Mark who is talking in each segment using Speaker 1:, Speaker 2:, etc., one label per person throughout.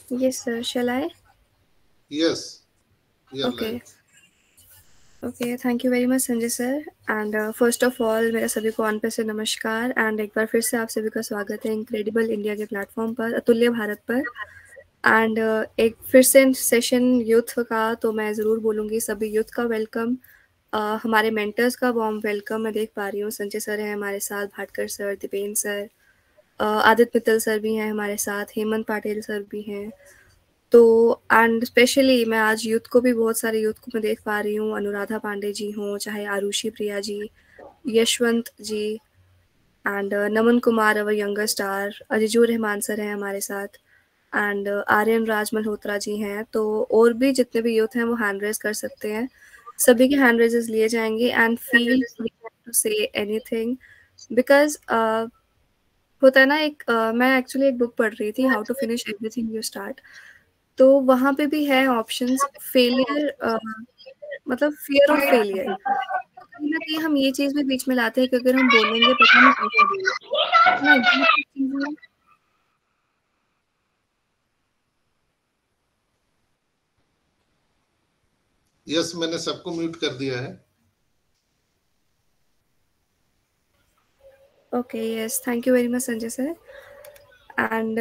Speaker 1: Yes, sir. Shall I?
Speaker 2: Yes, we are
Speaker 1: Okay.
Speaker 2: live.
Speaker 1: Okay, thank you very much Sanjay sir. And first of all मेरा सभी को on पे से नमस्कार and एक बार फिर से आप सभी का स्वागत है इनक्रेडिबल इंडिया के प्लेटफॉर्म पर, अतुल्य भारत पर। एंड एक फिर से सेशन यूथ का, तो मैं ज़रूर बोलूँगी सभी यूथ का वेलकम। हमारे मेंटर्स का वार्म वेलकम मैं देख पा रही हूँ। संजय सर हैं हमारे साथ, Bhatkar sir, Dipen sir, Aditya Mittal sir भी हैं हमारे साथ, हेमंत पाटिल सर भी हैं। तो एंड स्पेशली मैं आज यूथ को भी, बहुत सारे यूथ को मैं देख पा रही हूँ, अनुराधा पांडे जी हों, चाहे Arushi Priya ji, Yashwant ji, and Naman Kumar our younger star, Azizur Rahman sir हैं हमारे साथ, एंड आर्यन राज मल्होत्रा जी हैं। तो और भी जितने भी यूथ हैं वो हैंड रेज कर सकते हैं, सभी के हैंड रेजेस लिए जाएंगे and feel free to say anything. Because होता है ना, मैं एक्चुअली एक बुक पढ़ रही थी, how to finish everything you start. तो वहाँ पे भी है ऑप्शंस, फेलियर, मतलब फियर ऑफ फेलियर। तो कहीं न कहीं हम ये चीज़ भी बीच में लाते हैं कि अगर हम बोलेंगे पता नहीं कैसे बोलेंगे, है ना? ये सब चीज़ें।
Speaker 2: यस, मैंने सबको म्यूट कर दिया है।
Speaker 1: Okay, yes, thank you very much Sanjay sir. And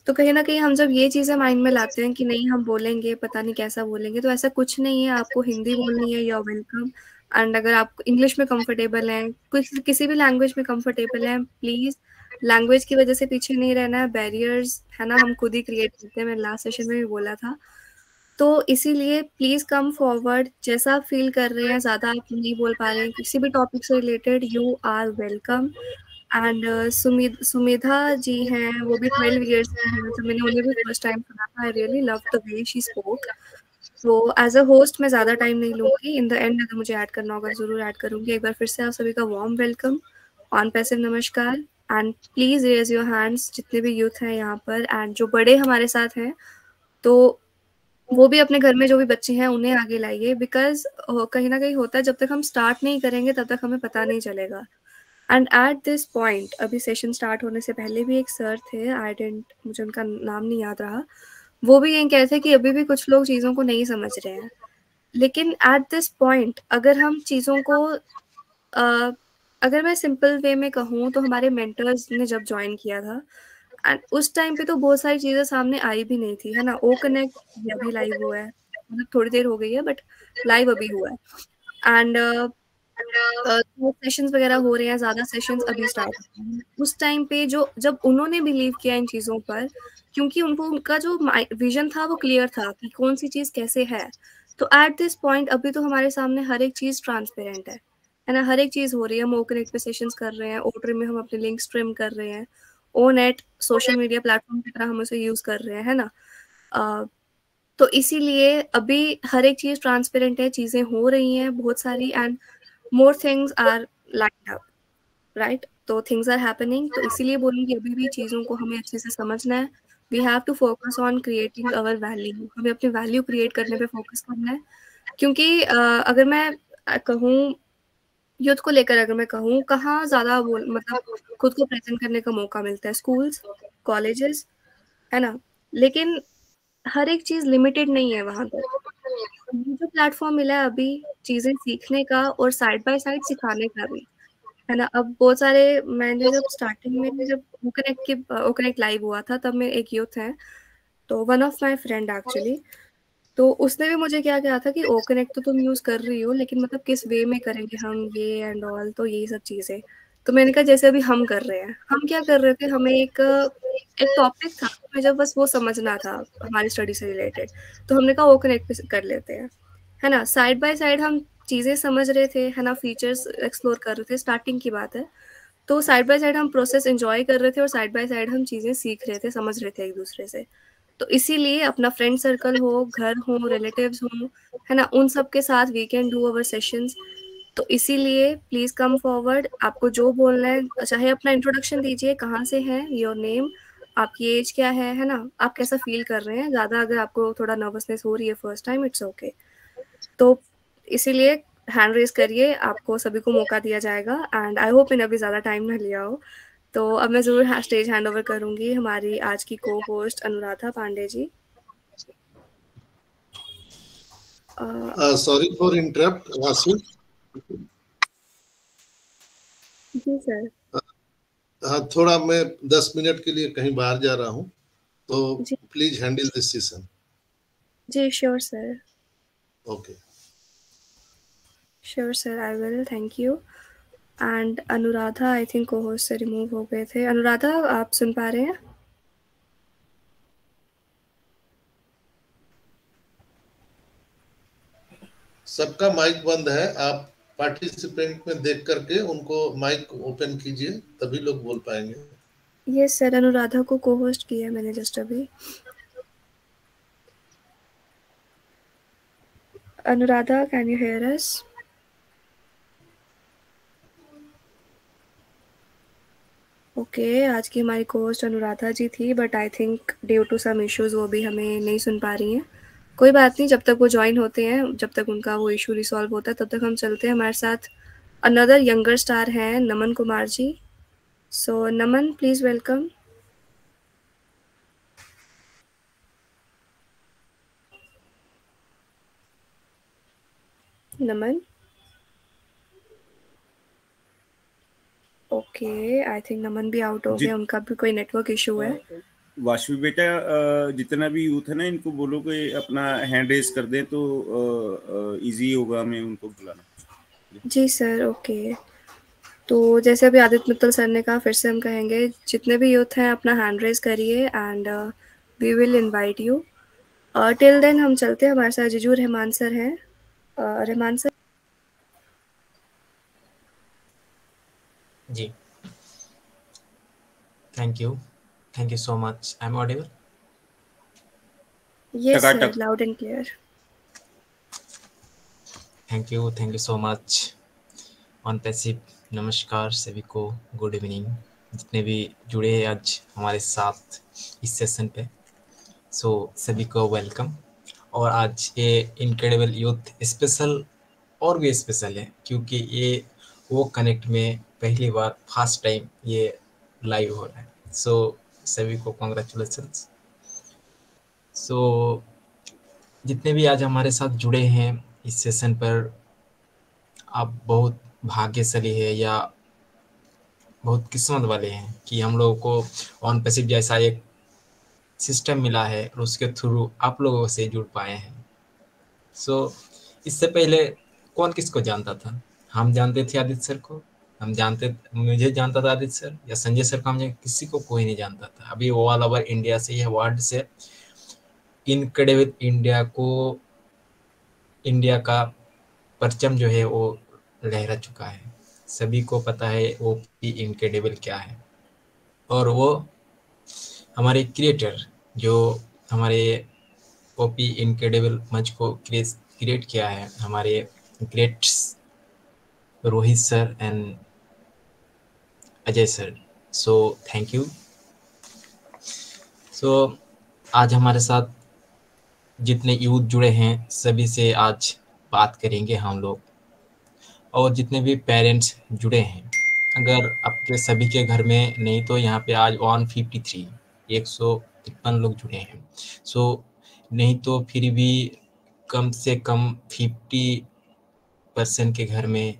Speaker 1: तो कहीं न कहीं हम जब ये चीज़ें माइंड में लाते हैं कि नहीं हम बोलेंगे, पता नहीं कैसा बोलेंगे, तो ऐसा कुछ नहीं है। आपको हिंदी बोलनी है, यू आर वेलकम। एंड अगर आप इंग्लिश में कंफर्टेबल हैं, किसी भी लैंग्वेज में कंफर्टेबल हैं, प्लीज़ लैंग्वेज की वजह से पीछे नहीं रहना है। बैरियर्स है ना, हम खुद ही क्रिएट करते हैं, मैंने लास्ट सेशन में भी बोला था। तो इसीलिए प्लीज़ कम फॉरवर्ड, जैसा आप फ़ील कर रहे हैं, ज़्यादा आप नहीं बोल पा रहे हैं किसी भी टॉपिक से related, you are welcome. And Sumedha ji हैं, वो भी 12 इयर्स की हैं, तो मैंने उन्हें भी फर्स्ट टाइम सुना था। I really love the way she spoke. तो एज़ अ होस्ट मैं ज़्यादा टाइम नहीं लूँगी, इन द एंड अगर मुझे ऐड करना होगा ज़रूर ऐड करूँगी। एक बार फिर से आप सभी का वार्म वेलकम, ऑन पैसिव नमस्कार। And please raise your hands जितने भी यूथ हैं यहाँ पर, एंड जो बड़े हमारे साथ हैं, तो वो भी अपने घर में जो भी बच्चे हैं उन्हें आगे लाइए। बिकॉज़ कहीं न कहीं होता है, जब तक हम स्टार्ट नहीं करेंगे तब तक हमें पता नहीं चलेगा। एंड एट दिस पॉइंट, अभी सेशन स्टार्ट होने से पहले भी एक सर थे, आई डिडंट, मुझे उनका नाम नहीं याद रहा, वो भी यही कहते थे कि अभी भी कुछ लोग चीज़ों को नहीं समझ रहे हैं। लेकिन एट दिस पॉइंट अगर हम चीज़ों को अ, अगर मैं सिंपल वे में कहूँ, तो हमारे मेंटर्स ने जब जॉइन किया था एंड उस टाइम पे तो बहुत सारी चीज़ें सामने आई भी नहीं थी, है ना? ओ कनेक्ट ये अभी लाइव हुआ है, मतलब थोड़ी देर हो गई है बट लाइव अभी हुआ है। एंड तो सेशंस वगैरह हो रहे हैं, ज़्यादा सेशंस अभी स्टार्ट हो रहे हैं। उस टाइम पे जो जब उन्होंने बिलीव किया इन चीज़ों पर, क्योंकि उनको उनका जो विजन था वो क्लियर था कि कौन सी चीज़ कैसे है। तो एट दिस पॉइंट अभी तो हमारे सामने हर एक चीज़ ट्रांसपेरेंट है ना? हर एक चीज़ हो रही है, हम ओकनेट पे सेशंस कर रहे हैं, ओट्री में हम अपने लिंक स्ट्रीम कर रहे हैं, ओ नेट सोशल मीडिया प्लेटफॉर्म की तरह हम उसे यूज़ कर रहे हैं, है ना? अ, तो इसीलिए अभी हर एक चीज़ ट्रांसपेरेंट है, चीज़ें हो रही हैं बहुत सारी, and more things are lined up, right? तो थिंग्स आर हैपनिंग, तो इसीलिए बोलूँगी अभी भी चीज़ों को हमें अच्छे से समझना है। We have to focus on creating our value, हमें अपनी वैल्यू क्रिएट करने पे फोकस करना है। क्योंकि अगर मैं कहूँ यूथ को लेकर, अगर मैं कहूँ कहाँ ज़्यादा बोल मतलब खुद को प्रेज़ेंट करने का मौका मिलता है, स्कूल्स, कॉलेजेस, है ना? लेकिन हर एक चीज़ लिमिटेड नहीं है वहाँ तक। ये जो प्लेटफ़ॉर्म मिला है अभी चीज़ें सीखने का और साइड बाय साइड सिखाने का भी, है ना? अब बहुत सारे, मैंने जब स्टार्टिंग में जब ओकनेक्ट लाइव हुआ था, तब मैं एक यूथ हैं, तो one of my friend actually, तो उसने भी मुझे क्या कहा था कि ओकनेक्ट तो तुम यूज़ कर रही हो, लेकिन मतलब किस वे में करेंगे हम ये एंड ऑल, तो यही सब चीज़ें। तो मैंने कहा जैसे अभी हम कर रहे हैं, हम क्या कर रहे थे, हमें एक टॉपिक था, हमें जब बस वो समझना था हमारी स्टडी से रिलेटेड, तो हमने कहा ओकनेक्ट पे कर लेते हैं, है ना? साइड बाय साइड हम चीज़ें समझ रहे थे, है ना? फीचर्स एक्सप्लोर कर रहे थे, स्टार्टिंग की बात है। तो साइड बाय साइड हम प्रोसेस एन्जॉय कर रहे थे और साइड बाय साइड हम चीज़ें सीख रहे थे, समझ रहे थे एक-दूसरे से। तो इसीलिए अपना फ्रेंड सर्कल हो, घर हो, रिलेटिव्स हों, है ना? उन सब के साथ we can do our sessions. तो इसीलिए प्लीज़ कम फॉरवर्ड, आपको जो बोलना है, चाहे अपना इंट्रोडक्शन दीजिए, कहाँ से हैं, योर नेम, आपकी एज क्या है ना? आप कैसा फ़ील कर रहे हैं? ज़्यादा अगर आपको थोड़ा नर्वसनेस हो रही है फर्स्ट टाइम, इट्स ओके। तो इसीलिए हैंड रेज़ करिए, आपको सभी को मौका दिया जाएगा, एंड आई होप मैंने अभी ज़्यादा टाइम ना लिया हो। तो अब मैं ज़रूर स्टेज हैंड ओवर करूँगी हमारी आज की को host Anuradha Pandey ji.
Speaker 2: Sorry for interrupt Vasu.
Speaker 1: जी सर।
Speaker 2: हाँ, थोड़ा मैं 10 मिनट के लिए कहीं बाहर जा रहा हूँ, तो
Speaker 1: जी
Speaker 2: प्लीज हैंडल दिस सेशन।
Speaker 1: जी sure sir.
Speaker 2: Okay.
Speaker 1: Sure sir, I will, thank you. And Anuradha I think को होस्ट से रिमूव हो गए थे। अनुराधा आप सुन पा रहे हैं?
Speaker 2: सबका माइक बंद है, आप पार्टिसिपेंट में देख करके उनको माइक ओपन कीजिए, तभी लोग बोल पाएंगे।
Speaker 1: यस सर, अनुराधा को को होस्ट किया है मैंने जस्ट अभी। Anuradha, can you hear us? Okay, आज की हमारी को होस्ट अनुराधा जी थी, but I think due to some issues वो भी हमें नहीं सुन पा रही हैं। कोई बात नहीं, जब तक वो ज्वाइन होते हैं, जब तक उनका वो इशू रिसॉल्व होता है, तब तक हम चलते हैं। हमारे साथ अनदर यंगर स्टार हैं Naman Kumar ji. So Naman, please welcome. Naman. Okay, I think Naman भी आउट हो गए, उनका भी कोई नेटवर्क इशू है।
Speaker 3: वाशवी बेटा, जितना भी यूथ है ना, इनको बोलो कि अपना हैंड रेज कर दें तो इजी होगा हमें उनको बुलाना।
Speaker 1: जी सर, ओके। तो जैसे अभी आदित्य मित्तल सर ने कहा, फिर से हम कहेंगे, जितने भी यूथ हैं अपना हैंड रेज करिए and we will invite you. Till then हम चलते हैं, हमारे साथ जीजू रहमान सर हैं। रहमान सर।
Speaker 4: जी, thank you so much. I am audible?
Speaker 1: Yes sir, loud and clear.
Speaker 4: Thank you so much. On passive नमस्कार सभी को, गुड इवनिंग, जितने भी जुड़े हैं आज हमारे साथ इस सेशन पे, सो सभी को वेलकम। और आज ये इनक्रेडिबल यूथ स्पेशल और भी स्पेशल है, क्योंकि ये वो कनेक्ट में पहली बार फर्स्ट टाइम ये लाइव हो रहा है। सो सभी को कॉन्ग्रेचुलेशंस। सो जितने भी आज हमारे साथ जुड़े हैं इस सेशन पर, आप बहुत भाग्यशाली है या बहुत किस्मत वाले हैं कि हम लोगों को ऑन पैसिव जैसा एक सिस्टम मिला है और उसके थ्रू आप लोगों से जुड़ पाए हैं। सो इससे पहले कौन किसको जानता था? हम जानते थे आदित्य सर को, मुझे जानता था आदित्य सर या संजय सर को, मुझे किसी को कोई नहीं जानता था। अभी ऑल ओवर इंडिया से या वर्ल्ड से इनक्रेडिबल इंडिया का परचम जो है वो लहरा चुका है। सभी को पता है वो इनक्रेडिबल क्या है, और वो हमारे क्रिएटर जो हमारे ओपी इनक्रेडिबल मंच को क्रिएट किया है, हमारे greats Rohit sir and Ajay sir. So thank you. So आज हमारे साथ जितने यूथ जुड़े हैं सभी से आज बात करेंगे हम लोग, और जितने भी पेरेंट्स जुड़े हैं, अगर आपके सभी के घर में नहीं तो यहाँ पे आज 153 लोग जुड़े हैं। सो नहीं तो फिर भी कम से कम 50% के घर में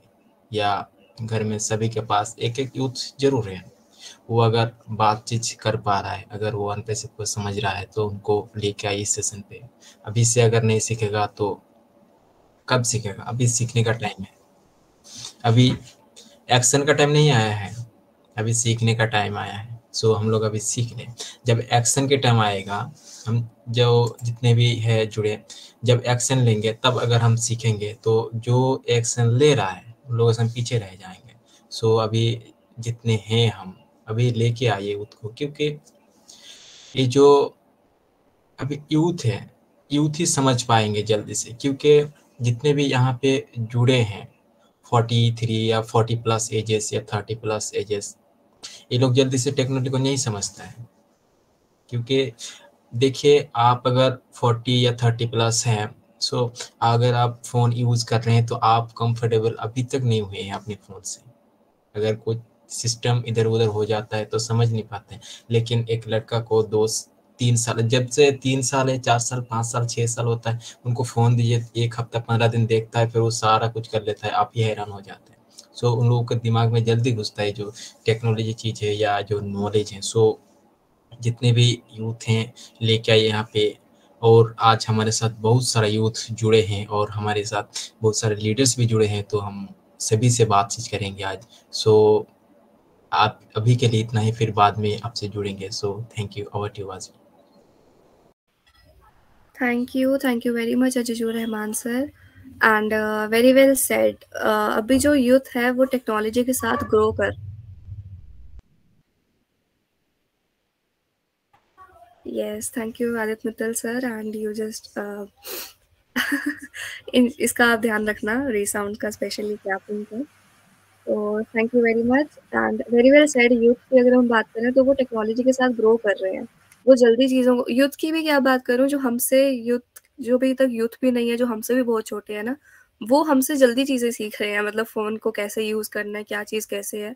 Speaker 4: या घर में सभी के पास एक एक यूथ जरूर है। वो अगर बातचीत कर पा रहा है, अगर वो अनपैसे को समझ रहा है, तो उनको लेके आइए इस सेशन पे। अभी से अगर नहीं सीखेगा तो कब सीखेगा? अभी सीखने का टाइम है, अभी एक्शन का टाइम नहीं आया है, अभी सीखने का टाइम आया है। सो हम लोग अभी सीख लें। जब एक्शन के टाइम आएगा, हम जो जितने भी है जुड़े, जब एक्शन लेंगे तब अगर हम सीखेंगे, तो जो एक्शन ले रहा है उन लोगों से हम पीछे रह जाएंगे। सो अभी जितने हैं हम अभी लेके आइए उसको, क्योंकि ये जो अभी यूथ है, यूथ ही समझ पाएंगे जल्दी से, क्योंकि जितने भी यहाँ पे जुड़े हैं 43 या 40+ एजेस या 30+ एजेस, ये लोग जल्दी से टेक्नोलॉजी को नहीं समझता है। क्योंकि देखिए, आप अगर 40 या 30+ हैं, सो अगर आप फ़ोन यूज़ कर रहे हैं तो आप कंफर्टेबल अभी तक नहीं हुए हैं अपने फ़ोन से। अगर कुछ सिस्टम इधर उधर हो जाता है तो समझ नहीं पाते हैं। लेकिन एक लड़का को 2-3 साल, जब से 3 साल है, 4 साल, 5 साल, 6 साल होता है, उनको फोन दीजिए, 1 हफ्ता 15 दिन देखता है, फिर वो सारा कुछ कर लेता है, आप ही हैरान हो जाते हैं। सो उन लोगों के दिमाग में जल्दी घुसता है जो टेक्नोलॉजी चीज़ है या जो नॉलेज है। सो जितने भी यूथ हैं लेके आइए यहाँ पे। और आज हमारे साथ बहुत सारा यूथ जुड़े हैं और हमारे साथ बहुत सारे लीडर्स भी जुड़े हैं, तो हम सभी से बातचीत करेंगे आज। सो आप अभी के लिए इतना ही, फिर बाद में आपसे जुड़ेंगे। So thank you, over to वाज।
Speaker 1: Thank you very much Azizur Rahman sir, and very well said. अभी जो यूथ है वो टेक्नोलॉजी के साथ ग्रो कर। Yes, thank you Aditya Mittal sir, and you just इसका आप ध्यान रखना, रीसाउंड का स्पेशली कैपिंग का। तो thank you very much and very well said. Youth की अगर हम बात करें तो वो टेक्नोलॉजी के साथ ग्रो कर रहे हैं, वो जल्दी चीज़ों को, यूथ की भी क्या बात करूं, जो हमसे यूथ, जो अभी तक यूथ भी नहीं है, जो हमसे भी बहुत छोटे हैं ना, वो हमसे जल्दी चीज़ें सीख रहे हैं, मतलब फ़ोन को कैसे यूज़ करना है, क्या चीज़ कैसे है।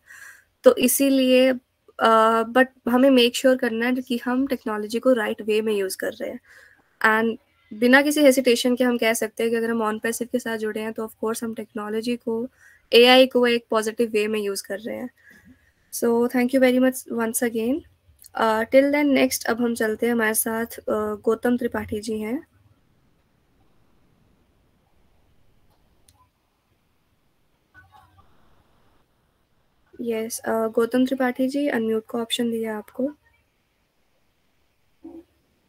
Speaker 1: तो इसीलिए बट हमें मेक श्योर करना है कि हम टेक्नोलॉजी को राइट वे में यूज़ कर रहे हैं। एंड बिना किसी हेसिटेशन के हम कह सकते हैं कि अगर हम ऑन पैसिव के साथ जुड़े हैं तो ऑफ कोर्स हम टेक्नोलॉजी को, एआई को एक पॉजिटिव वे में यूज़ कर रहे हैं। So thank you very much once again. Till then next अब हम चलते हैं, हमारे साथ गौतम त्रिपाठी जी हैं। यस, गौतम त्रिपाठी जी, अनम्यूट का ऑप्शन दिया आपको।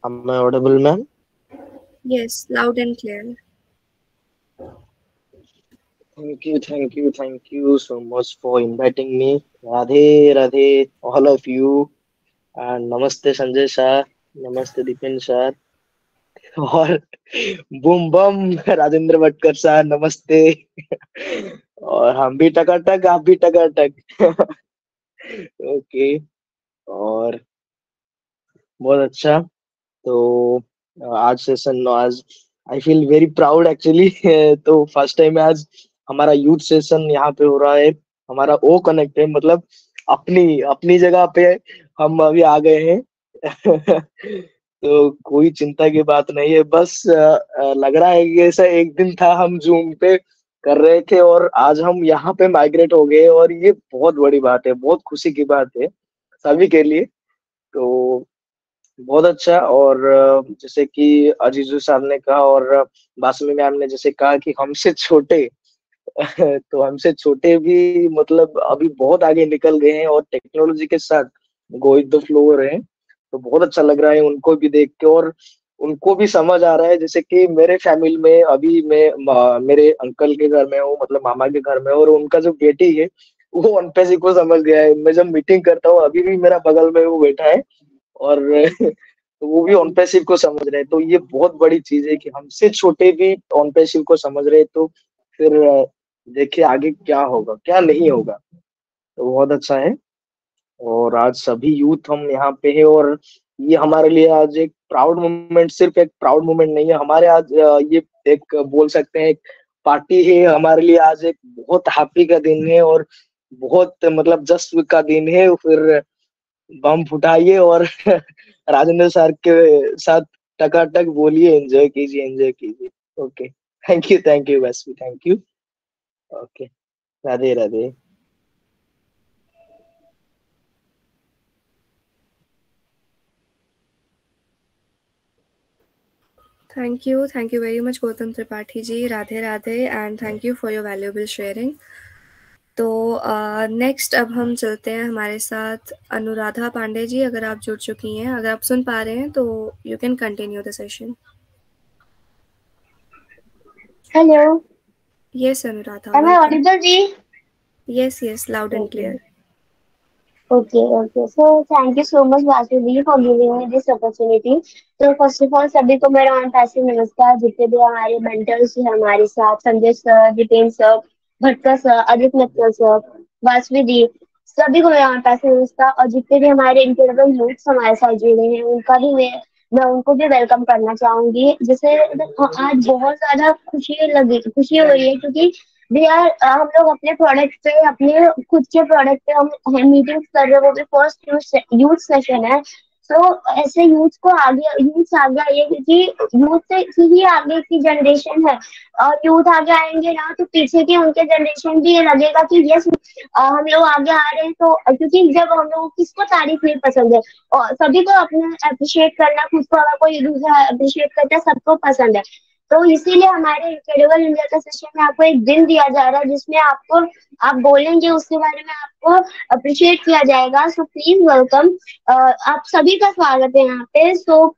Speaker 5: Am I audible, ma'am?
Speaker 1: Yes, loud and clear.
Speaker 5: Thank you so much for inviting me. Radhe, Radhe, all of you. And Namaste Sanjay sir, Namaste Dipen sir. और boom bam Rajendra Bhatkar sir, नमस्ते। और हम भी टकाटक, आप भी टकाटक। Okay, और बहुत अच्छा। तो आज सेशन, आज I feel very proud actually. तो फर्स्ट टाइम आज हमारा यूथ सेशन यहाँ पे हो रहा है, हमारा ओ कनेक्ट है, मतलब अपनी अपनी जगह पे हम अभी आ गए हैं। तो कोई चिंता की बात नहीं है, बस लग रहा है कि ऐसा एक दिन था हम जूम पे कर रहे थे और आज हम यहाँ पे माइग्रेट हो गए, और ये बहुत बड़ी बात है, बहुत खुशी की बात है सभी के लिए। तो बहुत अच्छा। और जैसे कि अजीजू साहब ने कहा और बासमी मैम ने जैसे कहा कि हमसे छोटे, तो हमसे छोटे भी मतलब अभी बहुत आगे निकल गए हैं और टेक्नोलॉजी के साथ गो विद द फ्लो रहे हैं। तो बहुत अच्छा लग रहा है उनको भी देख के, और उनको भी समझ आ रहा है। जैसे कि मेरे फैमिली में अभी मैं मेरे अंकल के घर में हूँ, मतलब मामा के घर में, और उनका जो बेटी है वो अनपेसी को समझ गया है। मैं जब मीटिंग करता हूँ अभी भी मेरा बगल में वो बैठा है, और तो वो भी ऑन पैसिव को समझ रहे हैं। तो ये बहुत बड़ी चीज है कि हमसे छोटे भी ऑन पैसिव को समझ रहे हैं। तो फिर देखिए आगे क्या होगा, क्या नहीं होगा। तो बहुत अच्छा है। और आज सभी यूथ हम यहाँ पे है, और ये हमारे लिए आज एक प्राउड मोमेंट, सिर्फ एक प्राउड मोमेंट नहीं है हमारे आज, ये एक बोल सकते हैं एक पार्टी है हमारे लिए। आज एक बहुत हैप्पी का दिन है और बहुत मतलब जश्न का दिन है। फिर बम फुटाइए और राजेंद्र सर के साथ टकाटक बोलिए, एंजॉय कीजिए, एंजॉय कीजिए। ओके, थैंक यू बस, thank you. Okay, Radhe Radhe.
Speaker 1: Thank you very much Gautam Tripathi ji, Radhe Radhe, and thank you for your valuable sharing. तो नेक्स्ट अब हम चलते हैं, हमारे साथ अनुराधा पांडे जी, अगर आप जुड़ चुकी हैं, अगर आप सुन पा रहे हैं तो you can continue the session.
Speaker 6: Hello,
Speaker 1: yes Anuradha,
Speaker 6: am I audible जी?
Speaker 1: yes, loud and clear.
Speaker 6: Okay. So thank you so much Vasudev for giving me this opportunity. तो फर्स्ट ऑफ ऑल सभी को मेरा ऑन पैसे नमस्कार। जितने भी हमारे मेंटर्स हैं हमारे साथ, Sanjay sir, Jitendra sir, Bhatkar sir, Ajit Mittal sir, Vasudev, सभी को मेरा ऑन पैसे नमस्कार। और जितने भी हमारे इनक्रेडिबल यूथ्स हमारे साथ जुड़े हैं उनका भी मैं उनको भी वेलकम करना चाहूंगी। जैसे आज बहुत ज्यादा खुशी हो रही है क्योंकि हम लोग अपने प्रोडक्ट पे, अपने खुद के प्रोडक्ट पे हम मीटिंग्स कर रहे हैं, वो भी फर्स्ट यूथ सेशन है। तो ऐसे यूथ आगे आइए, क्योंकि यूथ से ही आगे की जनरेशन है, और यूथ आगे आएंगे ना तो पीछे की उनके जनरेशन भी ये लगेगा कि यस हम लोग आगे आ रहे हैं। तो क्योंकि जब हम लोग, किसको तारीफ नहीं पसंद है, और सभी को अपना अप्रिशिएट करना, खुद को अगर कोई दूसरा अप्रिशिएट करता है सबको पसंद है। तो इसीलिए हमारे इनक्रेडिबल इंडिया का सेशन में आपको एक दिन दिया जा रहा है, जिसमें आप बोलेंगे, उसके बारे में आपको अप्रिशिएट किया जाएगा। सो प्लीज वेलकम, आप सभी का स्वागत है यहाँ पे। सो